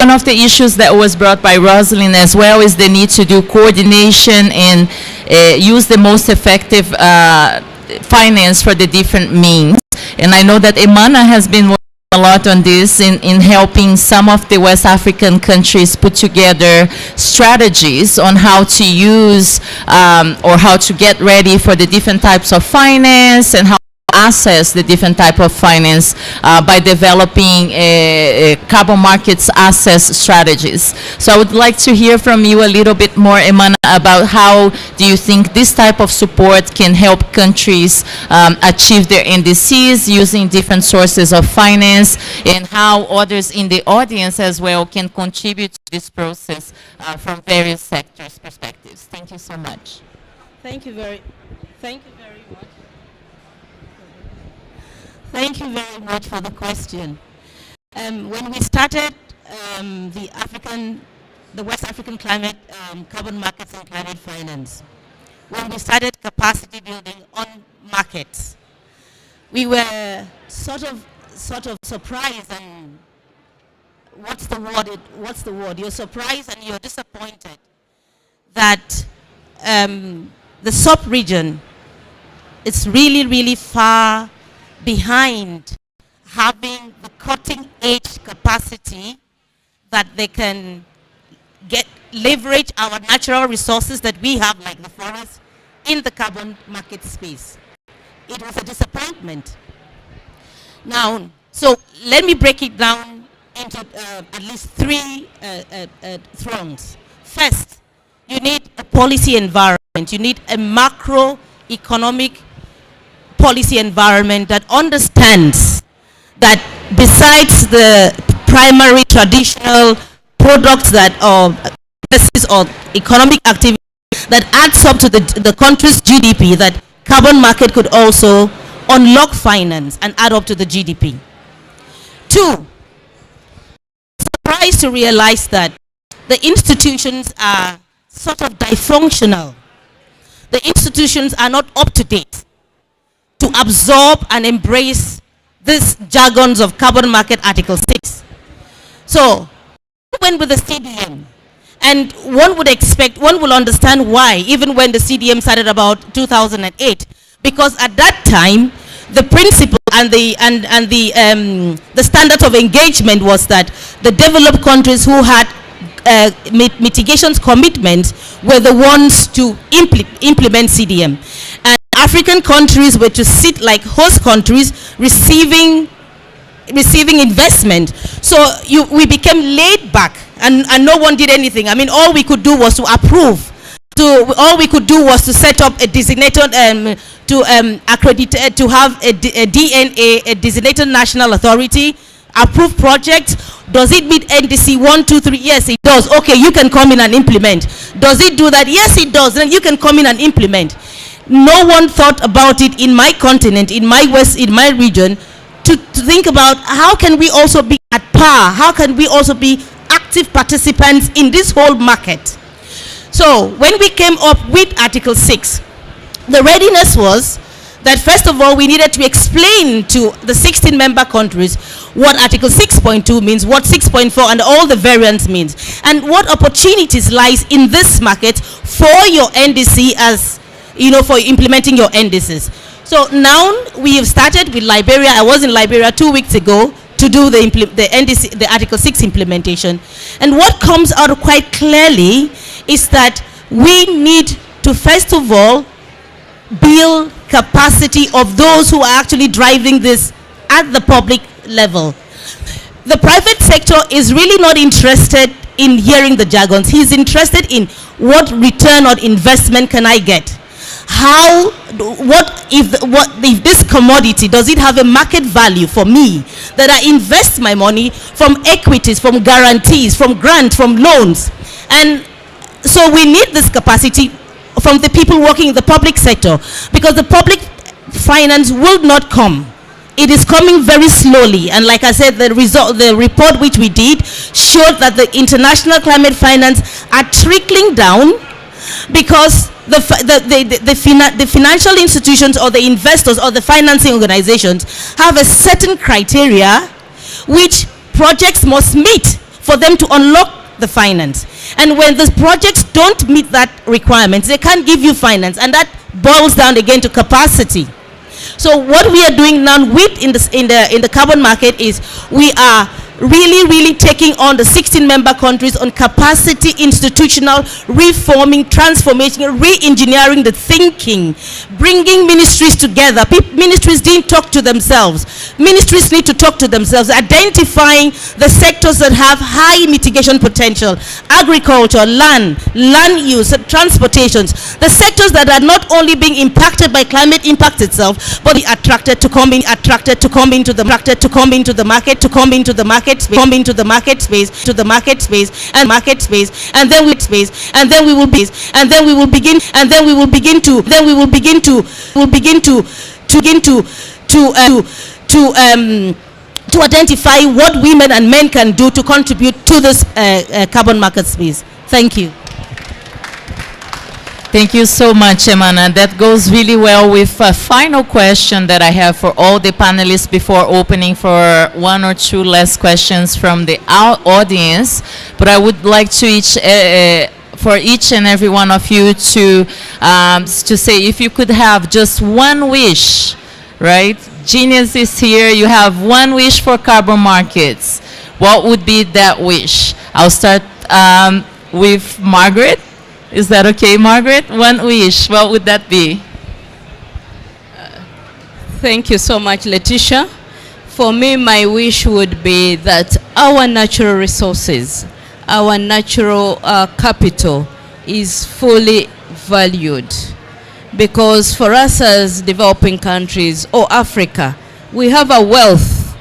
One of the issues that was brought by Rosalind as well is the need to do coordination and use the most effective finance for the different means. And I know that Emana has been working a lot on this in helping some of the West African countries put together strategies on how to use or how to get ready for the different types of finance and how access the different type of finance by developing carbon markets access strategies. So I would like to hear from you a little bit more, Emana, about how do you think this type of support can help countries achieve their NDCs using different sources of finance, and how others in the audience as well can contribute to this process from various sectors' perspectives. Thank you so much. Thank you very much. Thank you very much for the question. When we started the West African climate, carbon markets and climate finance, when we started capacity building on markets, we were sort of surprised, and what's the word? You're surprised and you're disappointed that the sub-region is really far behind having the cutting-edge capacity that they can leverage our natural resources that we have, like the forest, in the carbon market space. It was a disappointment. Now, so let me break it down into at least three throngs. First, you need a policy environment. You need a macroeconomic policy environment that understands that besides the primary traditional products that or economic activity that adds up to the country's GDP, that carbon market could also unlock finance and add up to the GDP. Two, surprised to realize that the institutions are sort of dysfunctional. The institutions are not up to date to absorb and embrace these jargons of carbon market Article 6. So, we went with the CDM, and one will understand why, even when the CDM started about 2008, because at that time, the principle and the standard of engagement was that the developed countries who had mitigations commitments were the ones to implement CDM. And African countries were to sit like host countries receiving investment. So we became laid back, and no one did anything. I mean, all we could do was to approve. All we could do was to set up a designated, accredit, to have a DNA, a designated national authority, approve projects. Does it meet NDC 1, 2, 3? Yes, it does. Okay, you can come in and implement. Does it do that? Yes, it does. Then you can come in and implement. No one thought about it in my continent, in my region, to think about how can we also be at par? How can we also be active participants in this whole market? So when we came up with Article 6, the readiness was that first of all we needed to explain to the 16 member countries what Article 6.2 means, what 6.4 and all the variants means, and what opportunities lies in this market for your NDC, as you know, for implementing your NDCs. So now we have started with Liberia. I was in Liberia 2 weeks ago to do the NDC, the Article 6 implementation. And what comes out quite clearly is that we need to, first of all, build capacity of those who are actually driving this at the public level. The private sector is really not interested in hearing the jargons. He's interested in what return on investment can I get? What if this commodity, does it have a market value for me, that I invest my money from equities, from guarantees, from grants, from loans? And so we need this capacity from the people working in the public sector, because the public finance will not come. It is coming very slowly, and like I said, the report which we did showed that the international climate finance are trickling down, because the financial institutions or the investors or the financing organizations have a certain criteria which projects must meet for them to unlock the finance. And when the projects don't meet that requirement, they can't give you finance, and that boils down again to capacity. So what we are doing now in the carbon market is we are really taking on the 16 member countries on capacity, institutional reforming, transformation, re-engineering the thinking, bringing ministries together. Ministries didn't talk to themselves. Ministries need to talk to themselves, identifying the sectors that have high mitigation potential: agriculture, land use, transportations, the sectors that are not only being impacted by climate impact itself, but attracted to come into the market, come into the market space, and then we will begin to identify what women and men can do to contribute to this carbon market space. Thank you. Thank you so much, Emana. That goes really well with a final question that I have for all the panelists before opening for one or two last questions from the audience. But I would like to for each and every one of you to say, if you could have just one wish, right? Genius is here. You have one wish for carbon markets. What would be that wish? I'll start with Margaret. Is that okay, Margaret? One wish, what would that be? Thank you so much, Letitia. For me, my wish would be that our natural resources, our natural capital is fully valued. Because for us as developing countries or Africa, we have a wealth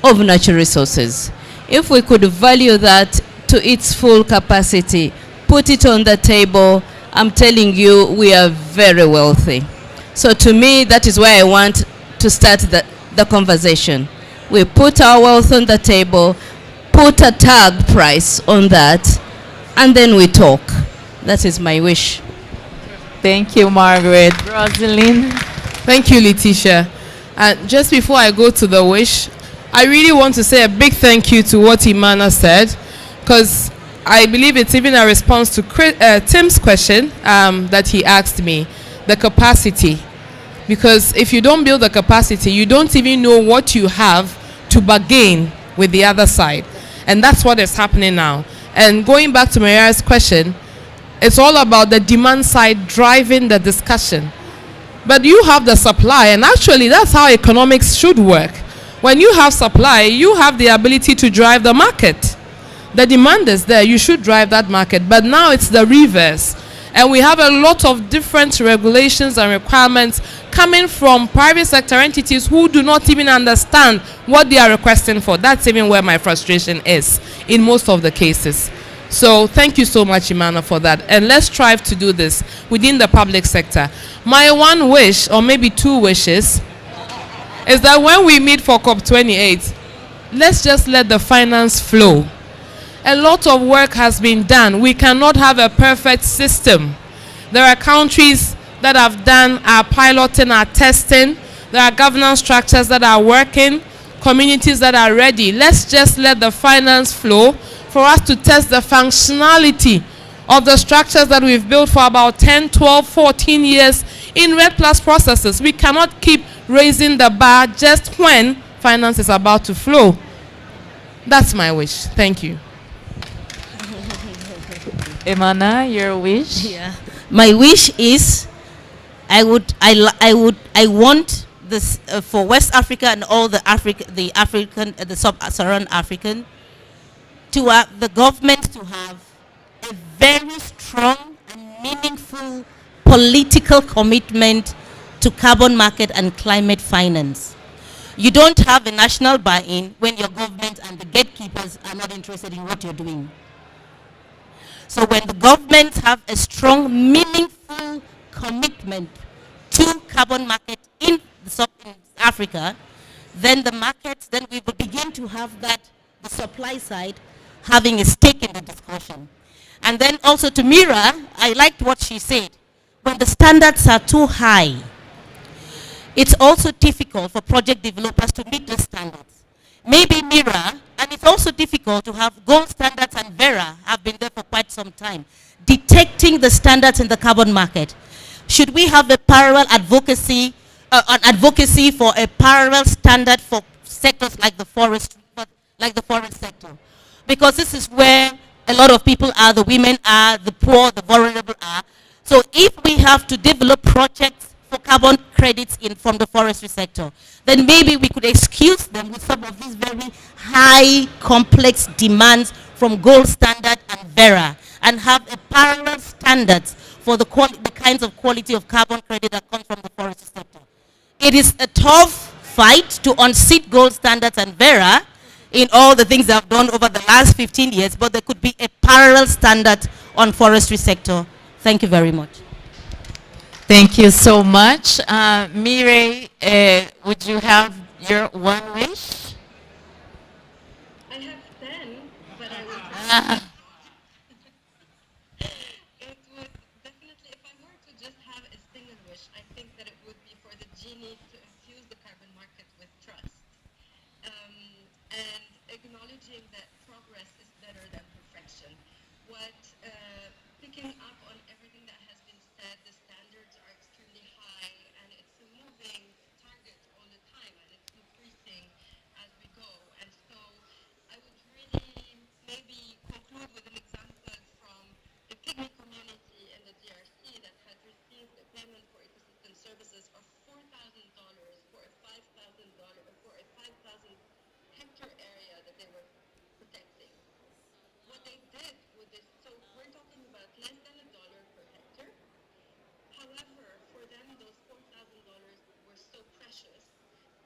of natural resources. If we could value that to its full capacity, put it on the table, I'm telling you, we are very wealthy. So to me, that is where I want to start the conversation. We put our wealth on the table, put a tag price on that, and then we talk. That is my wish. Thank you, Margaret. Rosalind? Thank you, Letitia. And just before I go to the wish, I really want to say a big thank you to what Imana said, because I believe it's even a response to Tim's question that he asked me, the capacity. Because if you don't build the capacity, you don't even know what you have to bargain with the other side. And that's what is happening now. And going back to Maria's question, it's all about the demand side driving the discussion. But you have the supply, and actually that's how economics should work. When you have supply, you have the ability to drive the market. The demand is there, you should drive that market. But now it's the reverse. And we have a lot of different regulations and requirements coming from private sector entities who do not even understand what they are requesting for. That's even where my frustration is in most of the cases. So thank you so much, Imana, for that. And let's strive to do this within the public sector. My one wish, or maybe two wishes, is that when we meet for COP28, let's just let the finance flow. A lot of work has been done. We cannot have a perfect system. There are countries that have done our piloting, our testing. There are governance structures that are working, communities that are ready. Let's just let the finance flow for us to test the functionality of the structures that we've built for about 10, 12, 14 years in RED Plus processes. We cannot keep raising the bar just when finance is about to flow. That's my wish. Thank you. Emana, your wish? Yeah. My wish is I want this for West Africa and all the sub-Saharan African to the government to have a very strong and meaningful political commitment to carbon market and climate finance. You don't have a national buy-in when your government and the gatekeepers are not interested in what you're doing. So when the governments have a strong, meaningful commitment to carbon market in Africa, then the markets, then we will begin to have that, the supply side, having a stake in the discussion. And then also to Mira, I liked what she said. When the standards are too high, it's also difficult for project developers to meet the standards. Maybe Mira, and it's also difficult to have gold standards, and Vera have been there for quite some time, detecting the standards in the carbon market. Should we have a parallel advocacy, an advocacy for a parallel standard for sectors like the forest sector? Because this is where a lot of people are, the women are, the poor, the vulnerable are. So if we have to develop projects for carbon credits from the forestry sector, then maybe we could excuse them with some of these very high, complex demands from Gold Standard and Vera, and have a parallel standards for the kinds of quality of carbon credit that comes from the forestry sector. It is a tough fight to unseat Gold Standards and Vera in all the things they have done over the last 15 years, but there could be a parallel standard on forestry sector. Thank you very much. Thank you so much. Mireille, would you have your one wish? I have 10, but I will. It would definitely, if I were to just have a single wish, I think that it would be for the genie to infuse the carbon market with trust. And acknowledging that progress is better than perfection. Picking up on everything that has been said, the standards are extremely high, and it's a moving target all the time, and it's increasing as we go. And so I would really maybe conclude with an example from the pygmy community in the DRC that had received a payment for ecosystem services of $4,000 for a 5,000 hectare area that they were protecting. What they did with this, so we're talking about less than $1 per hectare. However, for them, those $4,000 were so precious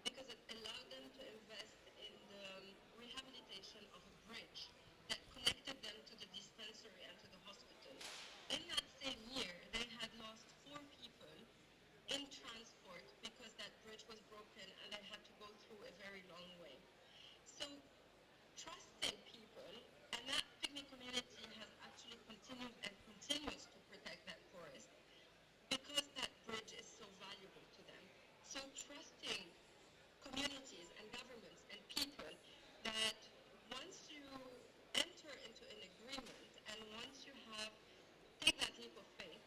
because it allowed them to invest in the rehabilitation of a bridge that connected them to the dispensary and to the hospital. In that same year, they had lost 4 people in transport because that bridge was broken and they had to go through a very long way. So trusting people, and that pygmy community has actually continued and continues to protect that forest because that bridge is so valuable to them. So trusting communities and governments and people that once you enter into an agreement and once you take that leap of faith,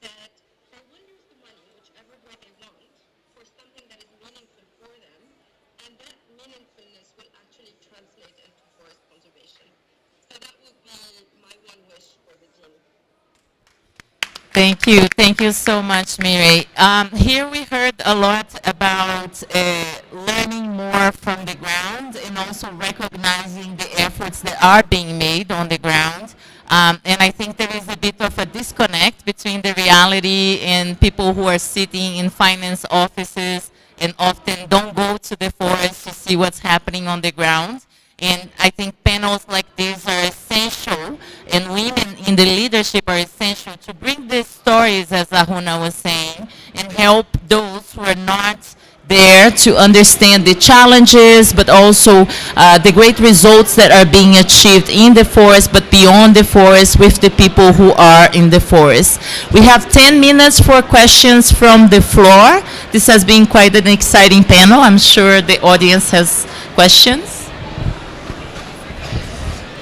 that they will use the money whichever way they want for something that is meaningful for them, and that meaningfulness will actually translate into forest conservation. So that would be my one wish for the genie. Thank you. Thank you so much, Mireille. Here we heard a lot about learning more from the ground and also recognizing the efforts that are being made on the ground. And I think there is a bit of a disconnect between the reality and people who are sitting in finance offices and often don't go to the forest to see what's happening on the ground. And I think panels like this are essential, and women in the leadership are essential to bring these stories, as Ahuna was saying, and help those who are not there to understand the challenges, but also the great results that are being achieved in the forest, but beyond the forest with the people who are in the forest. We have 10 minutes for questions from the floor. This has been quite an exciting panel. I'm sure the audience has questions.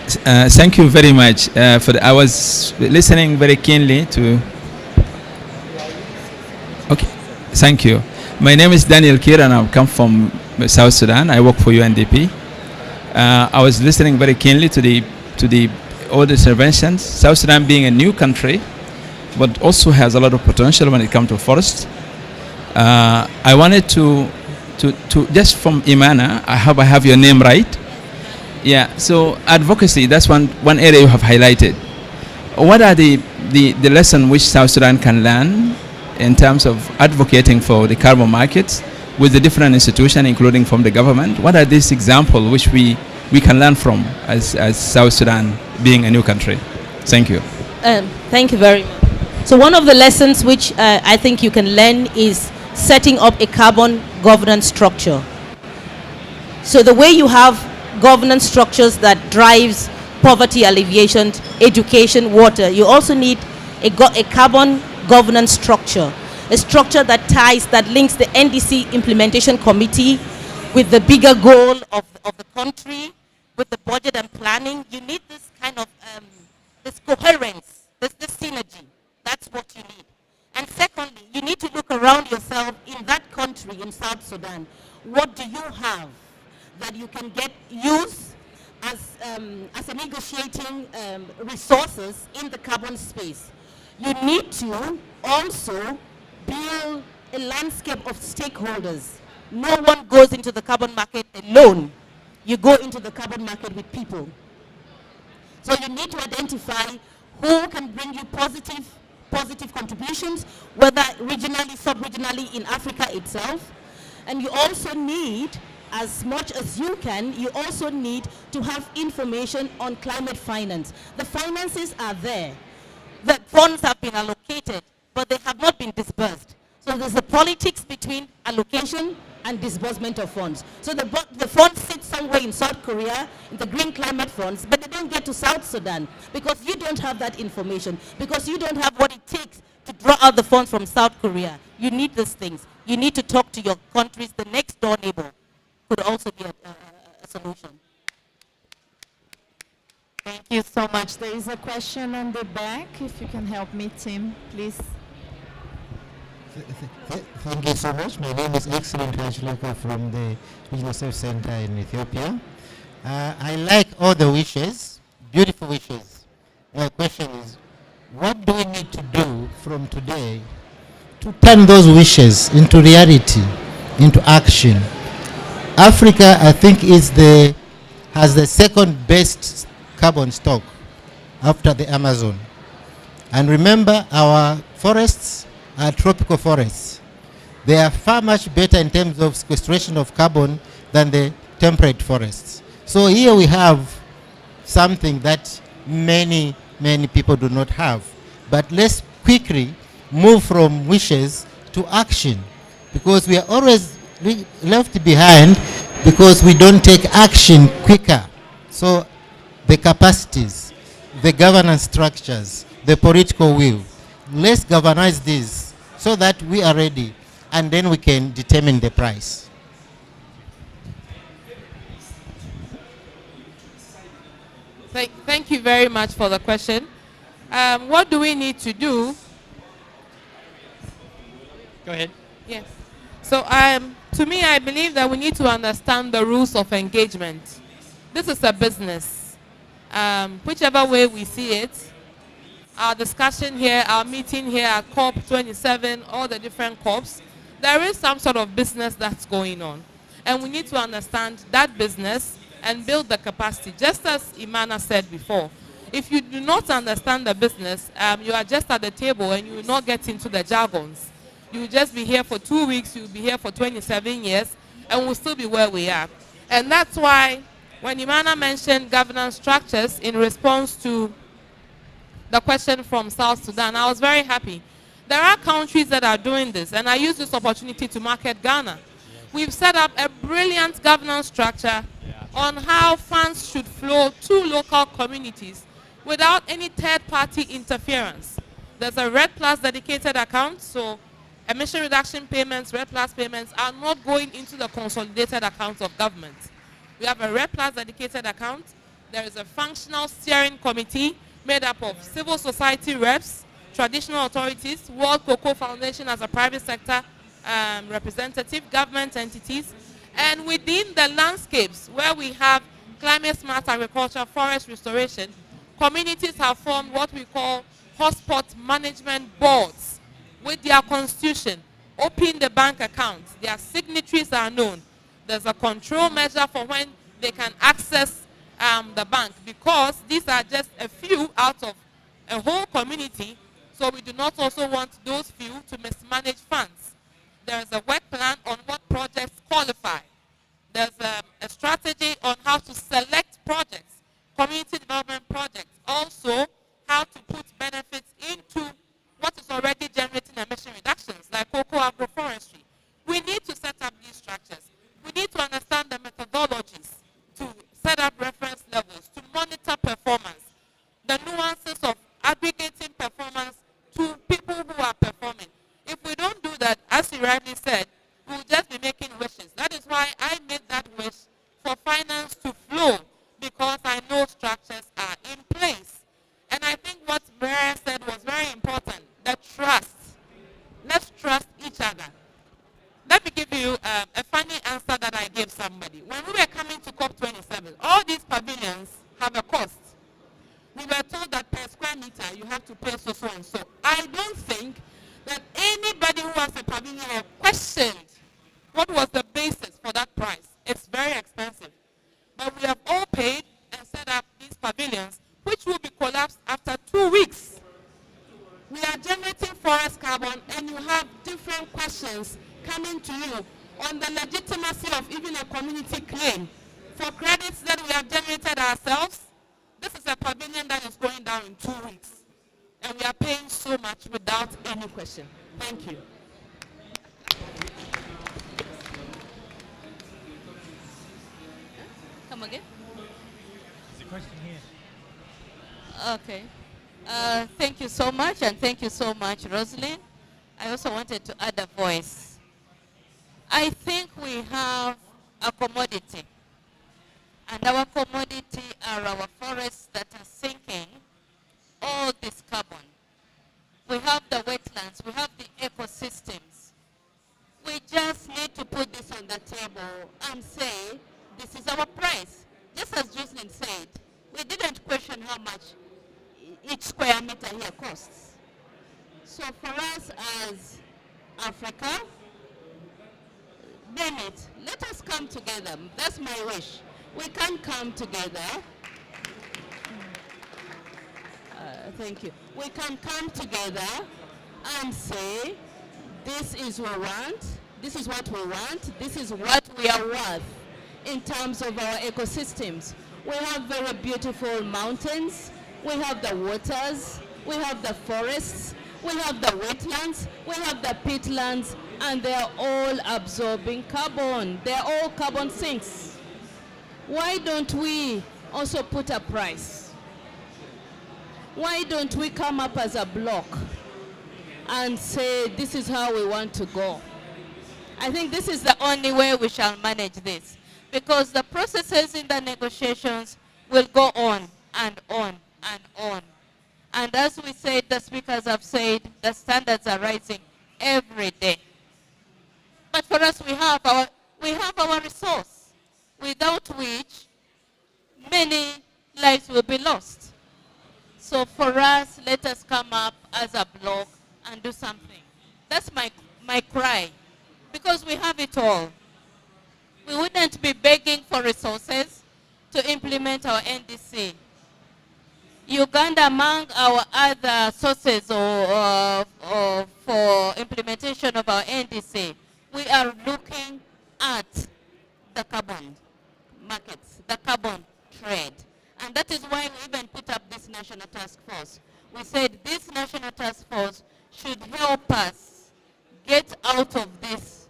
Thank you very much. I was listening very keenly to. Okay, thank you. My name is Daniel Kir and I come from South Sudan. I work for UNDP. I was listening very keenly to the all the interventions. South Sudan being a new country, but also has a lot of potential when it comes to forests. I wanted to just from Imana, I hope I have your name right. Yeah, so advocacy, that's one area you have highlighted. What are the lessons which South Sudan can learn in terms of advocating for the carbon markets with the different institutions, including from the government? What are these examples which we can learn from as South Sudan being a new country? Thank you. Thank you very much. So one of the lessons which I think you can learn is setting up a carbon governance structure. So the way you have governance structures that drives poverty alleviation, education, water, you also need a carbon governance structure, a structure that ties, that links the NDC implementation committee with the bigger goal of the country, with the budget and planning. You need this kind of this coherence, this synergy. That's what you need. And secondly, you need to look around yourself in that country, in South Sudan. What do you have that you can use as a negotiating resources in the carbon space? You need to also build a landscape of stakeholders. No one goes into the carbon market alone. You go into the carbon market with people. So you need to identify who can bring you positive contributions, whether regionally, sub-regionally in Africa itself. And you also need, as much as you can, you also need to have information on climate finance. The finances are there. The funds have been allocated, but they have not been disbursed. So there's a politics between allocation and disbursement of funds. So the funds sit somewhere in South Korea, in the green climate funds, but they don't get to South Sudan because you don't have that information, because you don't have what it takes to draw out the funds from South Korea. You need these things. You need to talk to your countries. The next door neighbor could also be a solution. Thank you so much. There is a question on the back. If you can help me, Tim, please. Thank you so much. My name is Excellent Rajleka from the Regional Service Center in Ethiopia. I like all the wishes, beautiful wishes. My question is, what do we need to do from today to turn those wishes into reality, into action? Africa, I think, has the second best carbon stock after the Amazon. And remember, our forests are tropical forests. They are far much better in terms of sequestration of carbon than the temperate forests. So here we have something that many people do not have. But let's quickly move from wishes to action, because we are always left behind because we don't take action quicker. So the capacities, the governance structures, the political will, let's galvanize these so that we are ready, and then we can determine the price. Thank you very much for the question. What do we need to do? Go ahead. Yes. So to me, I believe that we need to understand the rules of engagement. This is a business. Whichever way we see it, our discussion here, our meeting here at COP27, all the different COPs, there is some sort of business that's going on. And we need to understand that business and build the capacity. Just as Imana said before, if you do not understand the business, you are just at the table and you will not get into the jargons. You will just be here for 2 weeks, you will be here for 27 years, and we'll still be where we are. And that's why when Imana mentioned governance structures in response to the question from South Sudan, I was very happy. There are countries that are doing this, and I use this opportunity to market Ghana. We've set up a brilliant governance structure on how funds should flow to local communities without any third-party interference. There's a RED Plus dedicated account, so emission reduction payments, RED Plus payments are not going into the consolidated accounts of government. We have a RED Plus dedicated account. There is a functional steering committee made up of civil society reps, traditional authorities, World Cocoa Foundation as a private sector representative, government entities, and within the landscapes where we have climate smart agriculture, forest restoration, communities have formed what we call hotspot management boards with their constitution. Open the bank accounts. Their signatories are known. There's a control measure for when they can access the bank, because these are just a few out of a whole community, so we do not also want those few to mismanage funds. There is a work plan on what projects qualify. There's a strategy on how to select projects, community development projects. Also, how to put benefits into what is already generating emission reductions, like cocoa agroforestry. We need to set up these structures. We need to understand the methodologies to set up reference levels, to monitor performance, the nuances of aggregating performance to people who are performing. If we don't do that, as you rightly said, we'll just be making wishes. That is why I made that wish for finance to flow, because I know structures are in place. And I think what Maria said was very important, the trust. Let's trust each other. Let me give you a funny answer that I gave somebody. When we were coming to COP27, all these pavilions have a cost. We were told that per square meter you have to pay so and so. I don't think that anybody who has a pavilion questioned what was the basis for that price. It's very expensive. But we have all paid and set up these pavilions, which will be collapsed after 2 weeks. We are generating forest carbon, and you have different questions coming to you on the legitimacy of even a community claim for credits that we have generated ourselves. This is a pavilion that is going down in 2 weeks, and we are paying so much without any question. Thank you. Come again? There's a question here. Okay. Thank you so much, and thank you so much, Rosalind. I also wanted to add a voice. I think we have a commodity, and our commodity are our forests that are sinking all this carbon. We have the wetlands, we have the ecosystems. We just need to put this on the table and say, this is our price. Just as Jocelyn said, we didn't question how much each square meter here costs. So for us as Africa, damn it, let us come together. That's my wish. We can come together. Thank you. We can come together and say, this is what we want, this is what we want, this is what we are worth in terms of our ecosystems. We have very beautiful mountains, we have the waters, we have the forests, we have the wetlands, we have the peatlands, and they are all absorbing carbon. They are all carbon sinks. Why don't we also put a price? Why don't we come up as a block and say, this is how we want to go? I think this is the only way we shall manage this, because the processes in the negotiations will go on and on and on. And as we said, the speakers have said, the standards are rising every day. But for us, we have our resource, without which many lives will be lost. So for us, let us come up as a block and do something. That's my cry, because we have it all. We wouldn't be begging for resources to implement our NDC. Uganda, among our other sources for implementation of our NDC, we are looking at the carbon markets, the carbon trade. And that is why we even put up this national task force. We said this national task force should help us get out of this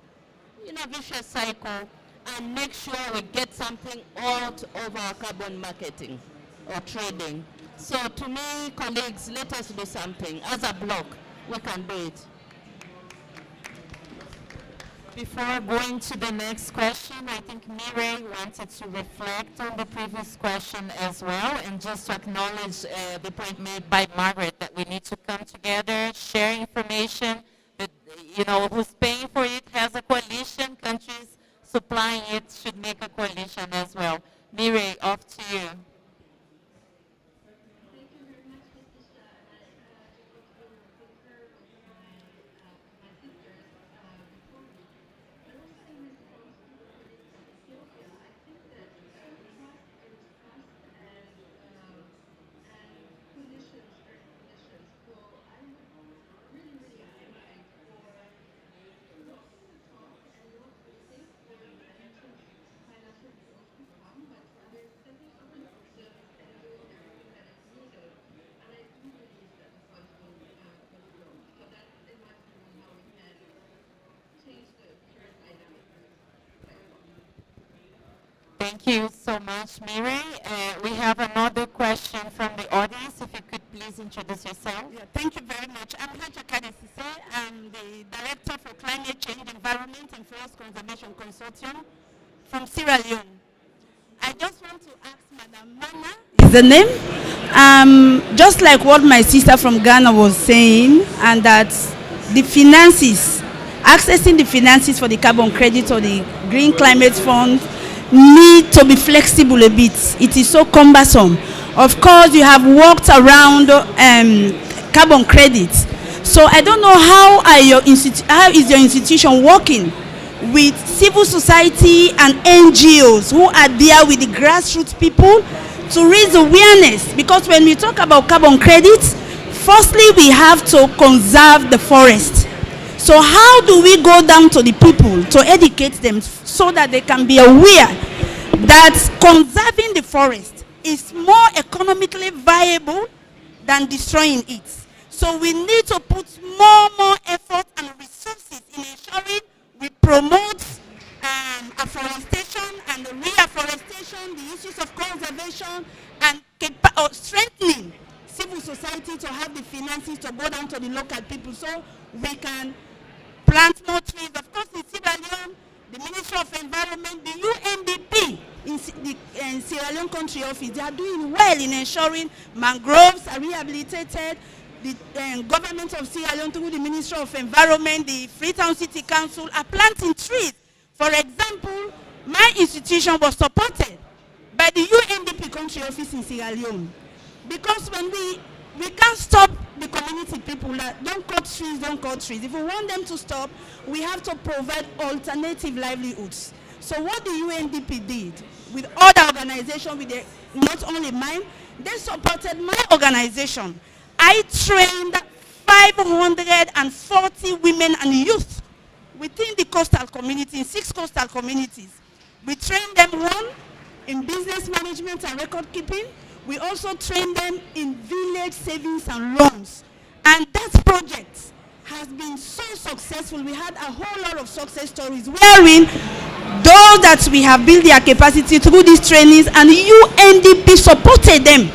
vicious cycle and make sure we get something out of our carbon marketing or trading. So to me, colleagues, let us do something. As a bloc, we can do it. Before going to the next question, I think Mireille wanted to reflect on the previous question as well, and just to acknowledge the point made by Margaret that we need to come together, share information, that, who's paying for it has a coalition, countries supplying it should make a coalition as well. Mireille, off to you. Thank you so much, Mireille. We have another question from the audience. If you could please introduce yourself. Yeah, thank you very much. I'm Haja Kadesise. I'm the Director for Climate Change, Environment and Forest Conservation Consortium from Sierra Leone. I just want to ask Madam Mana, is the name? Just like what my sister from Ghana was saying, and that the finances, accessing the finances for the carbon credit or the Green Climate Fund need to be flexible a bit. It is so cumbersome. Of course, you have worked around carbon credits. So I don't know how is your institution working with civil society and NGOs who are there with the grassroots people to raise awareness. Because when we talk about carbon credits, firstly, we have to conserve the forest. So how do we go down to the people to educate them so that they can be aware that conserving the forest is more economically viable than destroying it? So we need to put more effort and resources in ensuring we promote afforestation and the reforestation, the issues of conservation, and strengthening civil society to have the finances to go down to the local people so we can plant more trees. Of course, in Sierra Leone, the Ministry of Environment, the UNDP in the Sierra Leone country office, they are doing well in ensuring mangroves are rehabilitated. The government of Sierra Leone through the Ministry of Environment, the Freetown City Council are planting trees. For example, my institution was supported by the UNDP country office in Sierra Leone. Because when we can't stop the community people that don't cut trees. If we want them to stop, we have to provide alternative livelihoods. So what the UNDP did with other organizations, not only mine, they supported my organization. I trained 540 women and youth within the coastal community, in 6 coastal communities. We trained them, one, in business management and record keeping. We also train them in village savings and loans. And that project has been so successful. We had a whole lot of success stories wherein those that we have built their capacity through these trainings, and UNDP supported them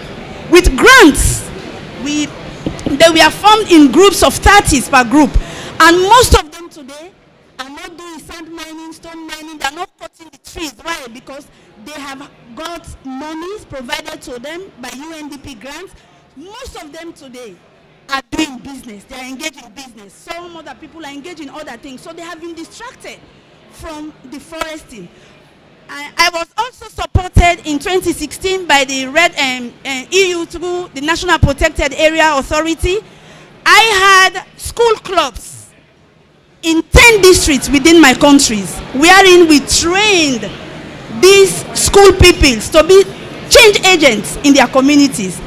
with grants. They were formed in groups of 30s per group. And most of them today are not doing sand mining, stone mining. They are not cutting the trees. Why? Because they have got monies provided to them by UNDP grants. Most of them today are doing business. They are engaged in business. Some other people are engaged in other things. So they have been distracted from deforesting. I was also supported in 2016 by the EU through the National Protected Area Authority. I had school clubs in 10 districts within my countries, wherein we trained these school peoples to be change agents in their communities,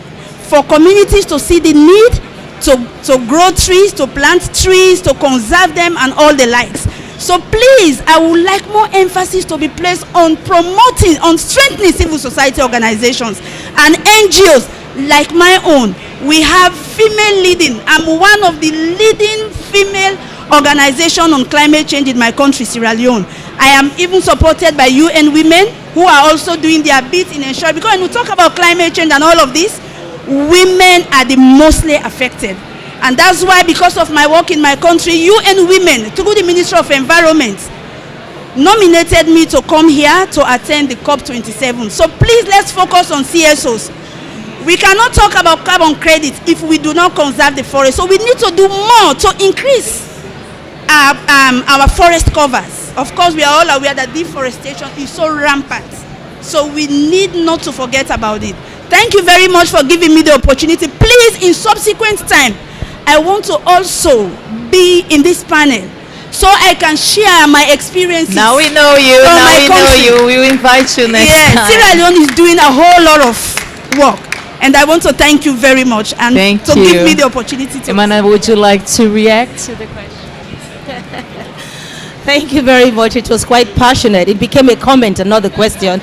for communities to see the need to grow trees, to plant trees, to conserve them, and all the likes. So please, I would like more emphasis to be placed on promoting, on strengthening civil society organizations and NGOs like my own. We have female leading. I'm one of the leading female organizations on climate change in my country, Sierra Leone. I am even supported by UN Women, who are also doing their bit in ensuring, because when we talk about climate change and all of this, women are the mostly affected. And that's why, because of my work in my country, UN Women, through the Ministry of Environment, nominated me to come here to attend the COP27. So please, let's focus on CSOs. We cannot talk about carbon credits if we do not conserve the forest. So we need to do more to increase our forest covers. Of course, we are all aware that deforestation is so rampant. So we need not to forget about it. Thank you very much for giving me the opportunity. Please, in subsequent time, I want to also be in this panel so I can share my experiences. Now we know you. Now we know you. We will invite you next time. Sierra Leone is doing a whole lot of work, and I want to thank you very much and give me the opportunity to. Emmanuel, would you like to react to the question? Thank you very much. It was quite passionate. It became a comment and not a question.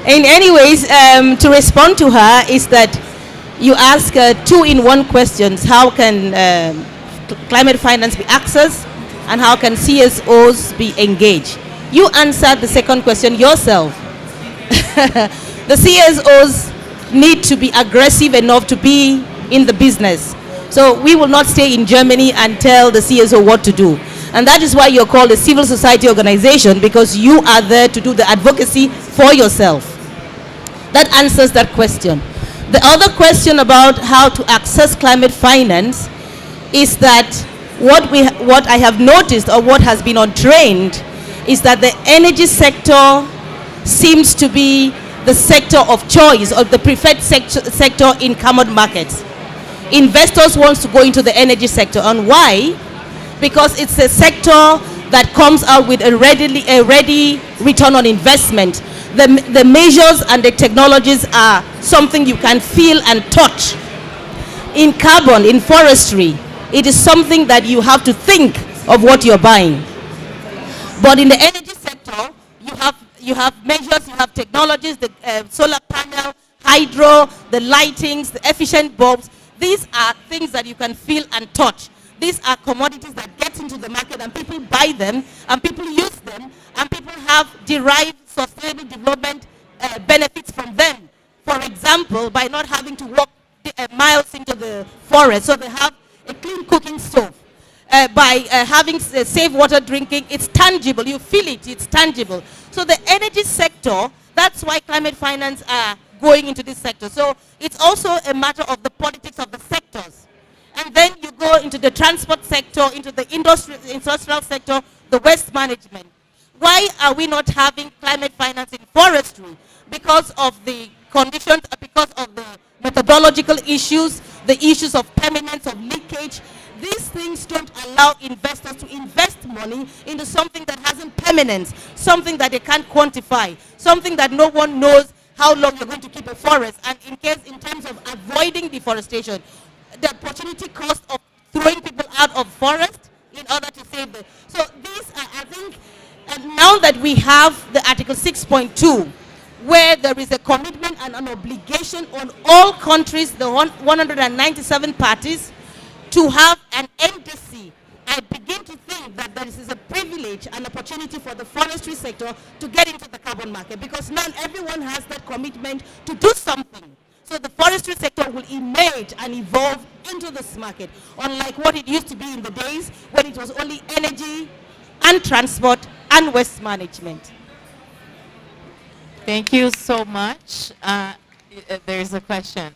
In any ways, to respond to her is that you ask 2-in-1 questions. How can climate finance be accessed, and how can CSOs be engaged? You answered the second question yourself. The CSOs need to be aggressive enough to be in the business. So we will not stay in Germany and tell the CSO what to do. And that is why you're called a civil society organization, because you are there to do the advocacy for yourself. That answers that question. The other question about how to access climate finance is that what I have noticed, or what has been untrained, is that the energy sector seems to be the sector of choice, or the preferred sector in carbon markets. Investors want to go into the energy sector. And why? Because it's a sector that comes out with a ready return on investment. The measures and the technologies are something you can feel and touch. In carbon, in forestry, it is something that you have to think of what you're buying. But in the energy sector, you have measures, you have technologies, the solar panel, hydro, the lightings, the efficient bulbs. These are things that you can feel and touch. These are commodities that get into the market, and people buy them, and people use them, and people have derived sustainable development benefits from them. For example, by not having to walk miles into the forest, so they have a clean cooking stove. By having safe water drinking, it's tangible. You feel it, it's tangible. So the energy sector, that's why climate finance are going into this sector. So it's also a matter of the politics of the sectors. And then you go into the transport sector, into the industrial sector, the waste management. Why are we not having climate finance in forestry? Because of the conditions, because of the methodological issues, the issues of permanence, of leakage. These things don't allow investors to invest money into something that hasn't permanence, something that they can't quantify, something that no one knows how long you're going to keep a forest. And in terms of avoiding deforestation, the opportunity cost of throwing people out of forest in order to save them. So these are, I think, now that we have the Article 6.2, where there is a commitment and an obligation on all countries, the 197 parties, to have an NDC, I begin to think that there is a privilege and opportunity for the forestry sector to get into the carbon market, because not everyone has that commitment to do something. So the forestry sector will emerge and evolve into this market, unlike what it used to be in the days when it was only energy and transport and waste management. Thank you so much. There's a question.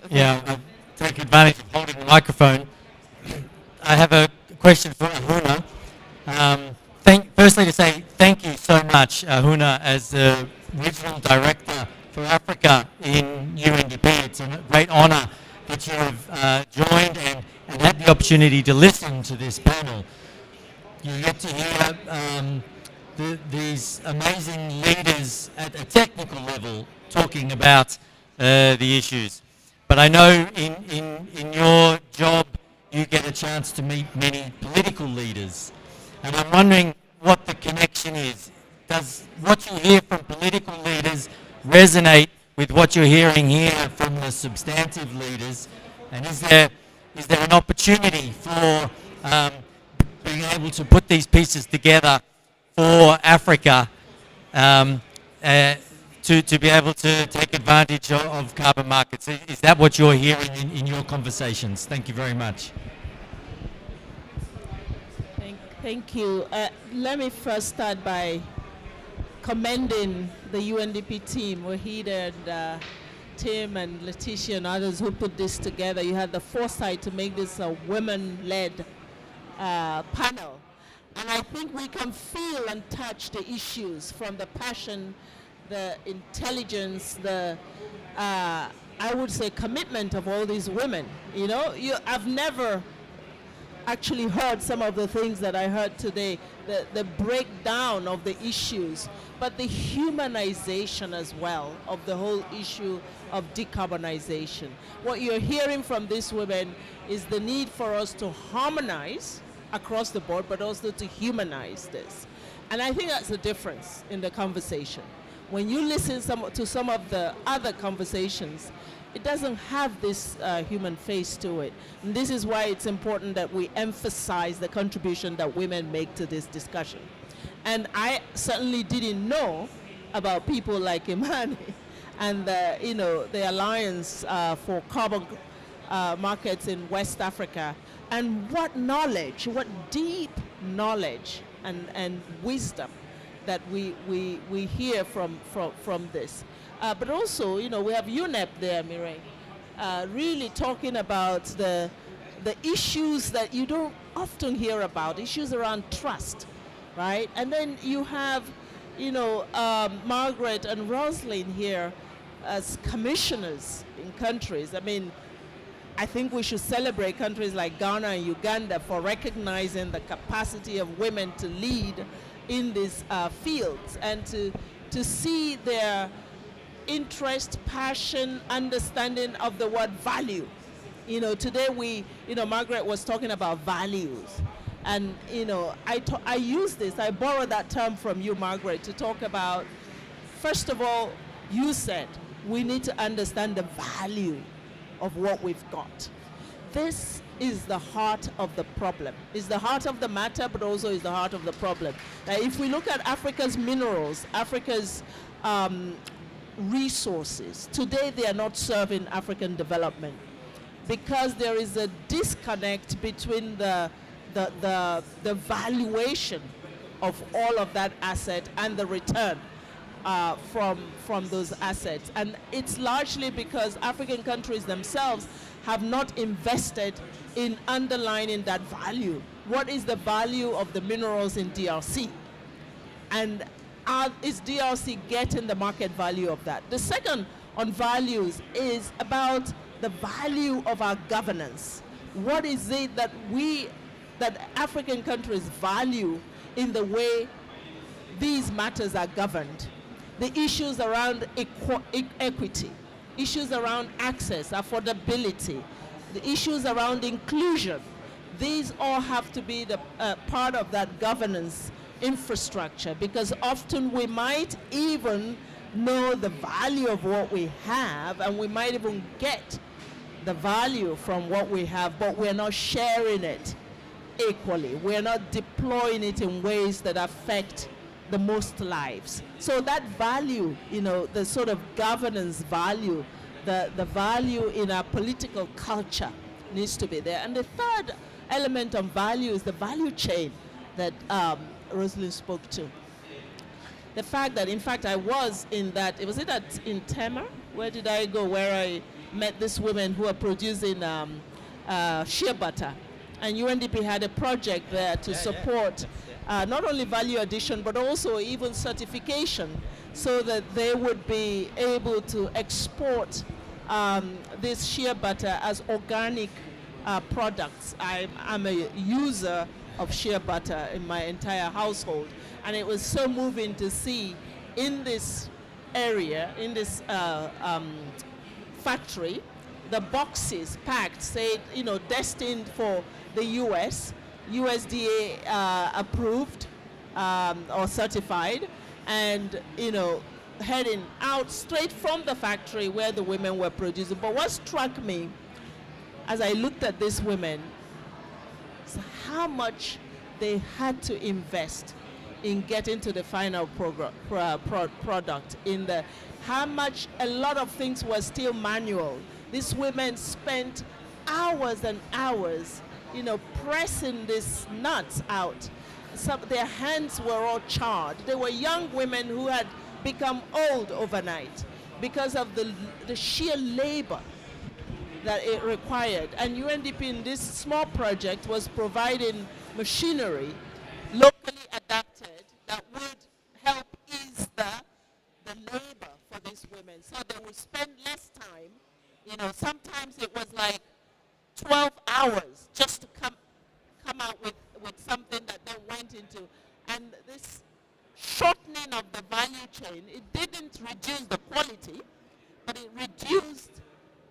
Yeah, I'll take advantage of holding the microphone. I have a question for Ahuna. Firstly, to say thank you so much, Ahuna, as the Regional Director for Africa in UNDP. It's a great honour that you have joined and had the opportunity to listen to this panel. You get to hear these amazing leaders at a technical level talking about the issues. But I know in your job you get a chance to meet many political leaders. And I'm wondering what the connection is. Does what you hear from political leaders resonate with what you're hearing here from the substantive leaders? And is there an opportunity for being able to put these pieces together for Africa to be able to take advantage of carbon markets? Is that what you're hearing in your conversations? Thank you very much. Thank you. Let me first start by commending the UNDP team, Wahid and Tim and Letitia and others who put this together. You had the foresight to make this a women-led panel. And I think we can feel and touch the issues from the passion, the intelligence, the, I would say, commitment of all these women. You know, I've never actually heard some of the things that I heard today, the breakdown of the issues, but the humanization as well of the whole issue of decarbonization. What you're hearing from these women is the need for us to harmonize across the board, but also to humanize this. And I think that's the difference in the conversation. When you listen to some of the other conversations, it doesn't have this human face to it. And this is why it's important that we emphasize the contribution that women make to this discussion. And I certainly didn't know about people like Imani and the Alliance for Carbon Markets in West Africa, and what knowledge, what deep knowledge and wisdom that we hear from this. But also, you know, we have UNEP there, Mireille, really talking about the issues that you don't often hear about, issues around trust, right? And then you have, you know, Margaret and Rosalind here as commissioners in countries. I mean, I think we should celebrate countries like Ghana and Uganda for recognizing the capacity of women to lead in these fields, and to see their interest, passion, understanding of the word value. You know, today Margaret was talking about values. And, you know, I use this, I borrowed that term from you, Margaret, to talk about, first of all, you said we need to understand the value of what we've got. This is the heart of the problem. It's the heart of the matter, but also is the heart of the problem. Now, if we look at Africa's minerals, Africa's resources, today they are not serving African development because there is a disconnect between the valuation of all of that asset and the return from those assets. And it's largely because African countries themselves have not invested in underlining that value. What is the value of the minerals in DRC? And is DRC getting the market value of that? The second on values is about the value of our governance. What is it that African countries value in the way these matters are governed? The issues around equity, issues around access, affordability, the issues around inclusion. These all have to be the part of that governance infrastructure, because often we might even know the value of what we have, and we might even get the value from what we have, but we're not sharing it equally. We're not deploying it in ways that affect the most lives. So that value, you know, the sort of governance value, the value in our political culture needs to be there. And the third element of value is the value chain that Rosalind spoke to. The fact that, in fact, I was in that, was it in Tema? Where did I go? Where I met these women who are producing shea butter. And UNDP had a project there to support not only value addition, but also even certification, so that they would be able to export this shea butter as organic products. I'm a user of shea butter in my entire household, and it was so moving to see in this area, in this factory, the boxes packed, say, you know, destined for the US, USDA approved or certified, and, you know, heading out straight from the factory where the women were producing. But what struck me as I looked at these women is how much they had to invest in getting to the final product, how much a lot of things were still manual. These women spent hours and hours, you know, pressing these nuts out. Their hands were all charred. They were young women who had become old overnight because of the sheer labor that it required. And UNDP in this small project was providing machinery, local spend less time. You know, sometimes it was like 12 hours just to come out with something that then went into. And this shortening of the value chain, it didn't reduce the quality, but it reduced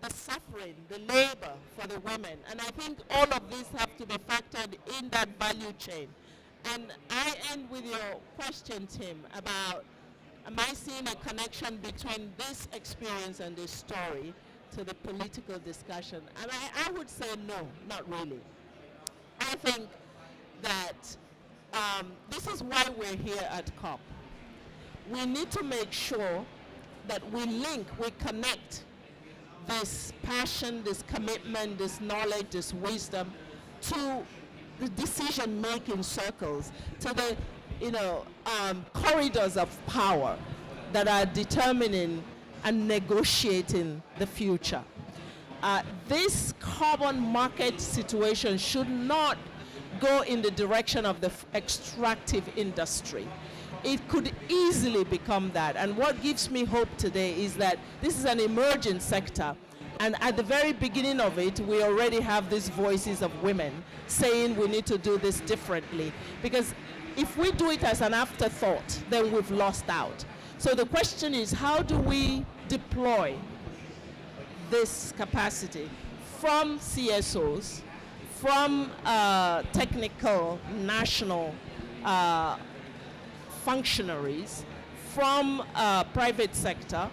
the suffering, the labor for the women. And I think all of these have to be factored in that value chain. And I end with your question, Tim, about am I seeing a connection between this experience and this story to the political discussion? And I would say no, not really. I think that this is why we're here at COP. We need to make sure that we link, we connect this passion, this commitment, this knowledge, this wisdom to the decision-making circles, to the corridors of power that are determining and negotiating the future. This carbon market situation should not go in the direction of the extractive industry. It could easily become that. And what gives me hope today is that this is an emerging sector. And at the very beginning of it, we already have these voices of women saying we need to do this differently. Because if we do it as an afterthought, then we've lost out. So the question is, how do we deploy this capacity from CSOs, from technical national functionaries, from private sector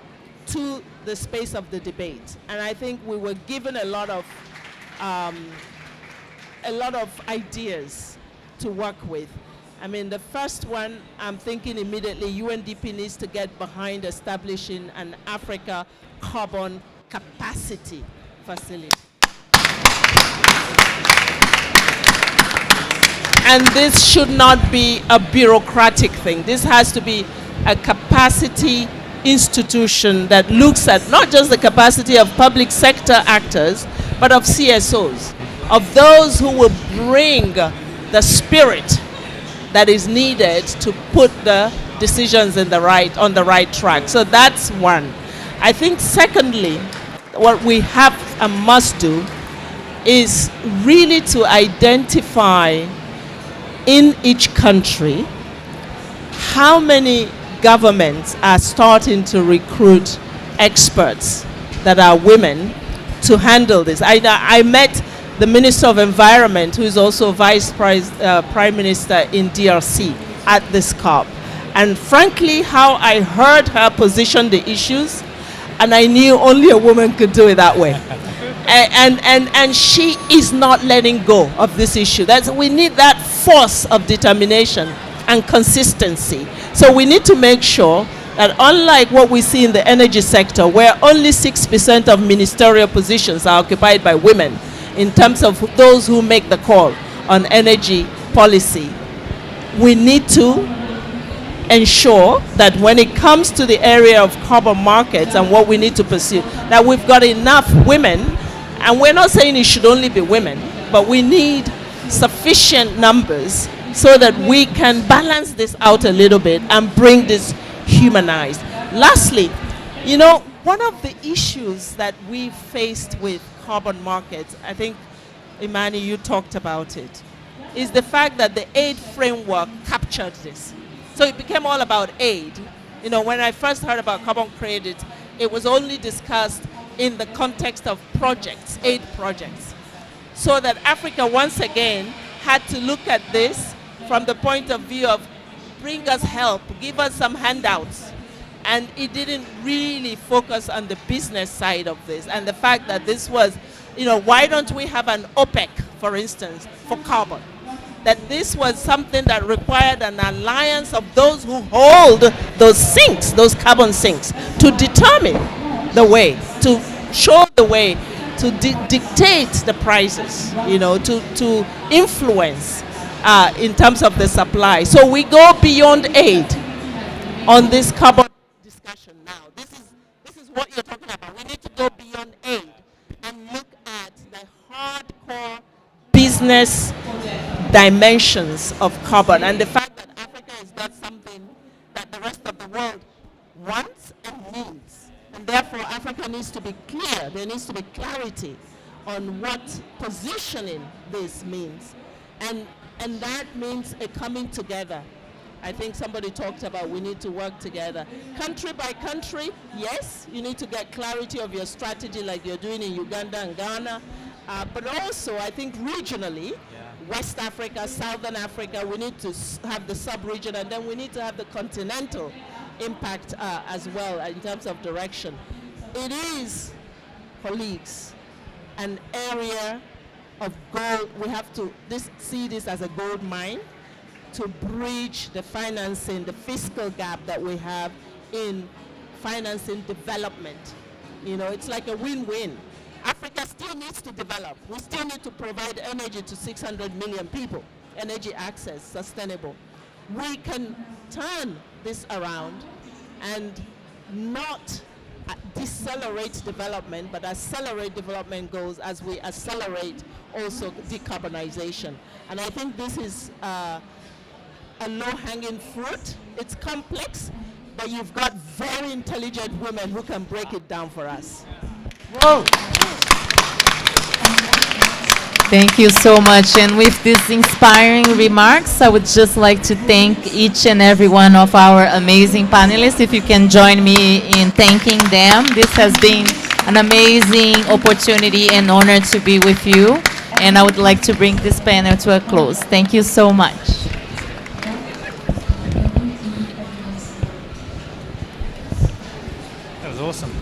to the space of the debate? And I think we were given a lot of ideas to work with. I mean, the first one, I'm thinking immediately UNDP needs to get behind establishing an Africa carbon capacity facility. And this should not be a bureaucratic thing. This has to be a capacity institution that looks at not just the capacity of public sector actors, but of CSOs, of those who will bring the spirit that is needed to put the decisions on the right track. So that's one. I think secondly, what we have and must do is really to identify in each country how many governments are starting to recruit experts that are women to handle this. I met the Minister of Environment, who is also Vice Prime Minister in DRC, at this COP. And frankly, how I heard her position the issues, and I knew only a woman could do it that way. And she is not letting go of this issue. We need that force of determination and consistency. So we need to make sure that unlike what we see in the energy sector, where only 6% of ministerial positions are occupied by women, in terms of those who make the call on energy policy, we need to ensure that when it comes to the area of carbon markets and what we need to pursue, that we've got enough women. And we're not saying it should only be women, but we need sufficient numbers so that we can balance this out a little bit and bring this humanized. Lastly, one of the issues that we faced with carbon markets, I think, Imani, you talked about it, is the fact that the aid framework captured this. So it became all about aid. When I first heard about carbon credit, it was only discussed in the context of projects, aid projects. So that Africa once again had to look at this from the point of view of bring us help, give us some handouts. And it didn't really focus on the business side of this and the fact that this was, why don't we have an OPEC, for instance, for carbon? That this was something that required an alliance of those who hold those sinks, those carbon sinks, to determine the way, to show the way, to dictate the prices, to influence in terms of the supply. So we go beyond aid on this carbon discussion now. This is what you're talking about. We need to go beyond aid and look at the hardcore business dimensions of carbon and the fact that Africa is not something that the rest of the world wants and needs. And therefore, Africa needs to be clear, there needs to be clarity on what positioning this means. And that means a coming together. I think somebody talked about we need to work together. Country by country, yes, you need to get clarity of your strategy like you're doing in Uganda and Ghana. But also, I think regionally, West Africa, Southern Africa, we need to have the sub-region, and then we need to have the continental impact as well in terms of direction. It is, colleagues, an area of gold. We have to see this as a gold mine to bridge the financing, the fiscal gap that we have in financing development. You know, it's like a win-win. Africa still needs to develop. We still need to provide energy to 600 million people, energy access, sustainable. We can turn this around and not decelerate development, but accelerate development goals as we accelerate also decarbonization. And I think this is a low-hanging fruit. It's complex, but you've got very intelligent women who can break it down for us. Whoa. Thank you so much. And with these inspiring remarks, I would just like to thank each and every one of our amazing panelists. If you can join me in thanking them. This has been an amazing opportunity and honor to be with you. And I would like to bring this panel to a close. Thank you so much. That was awesome.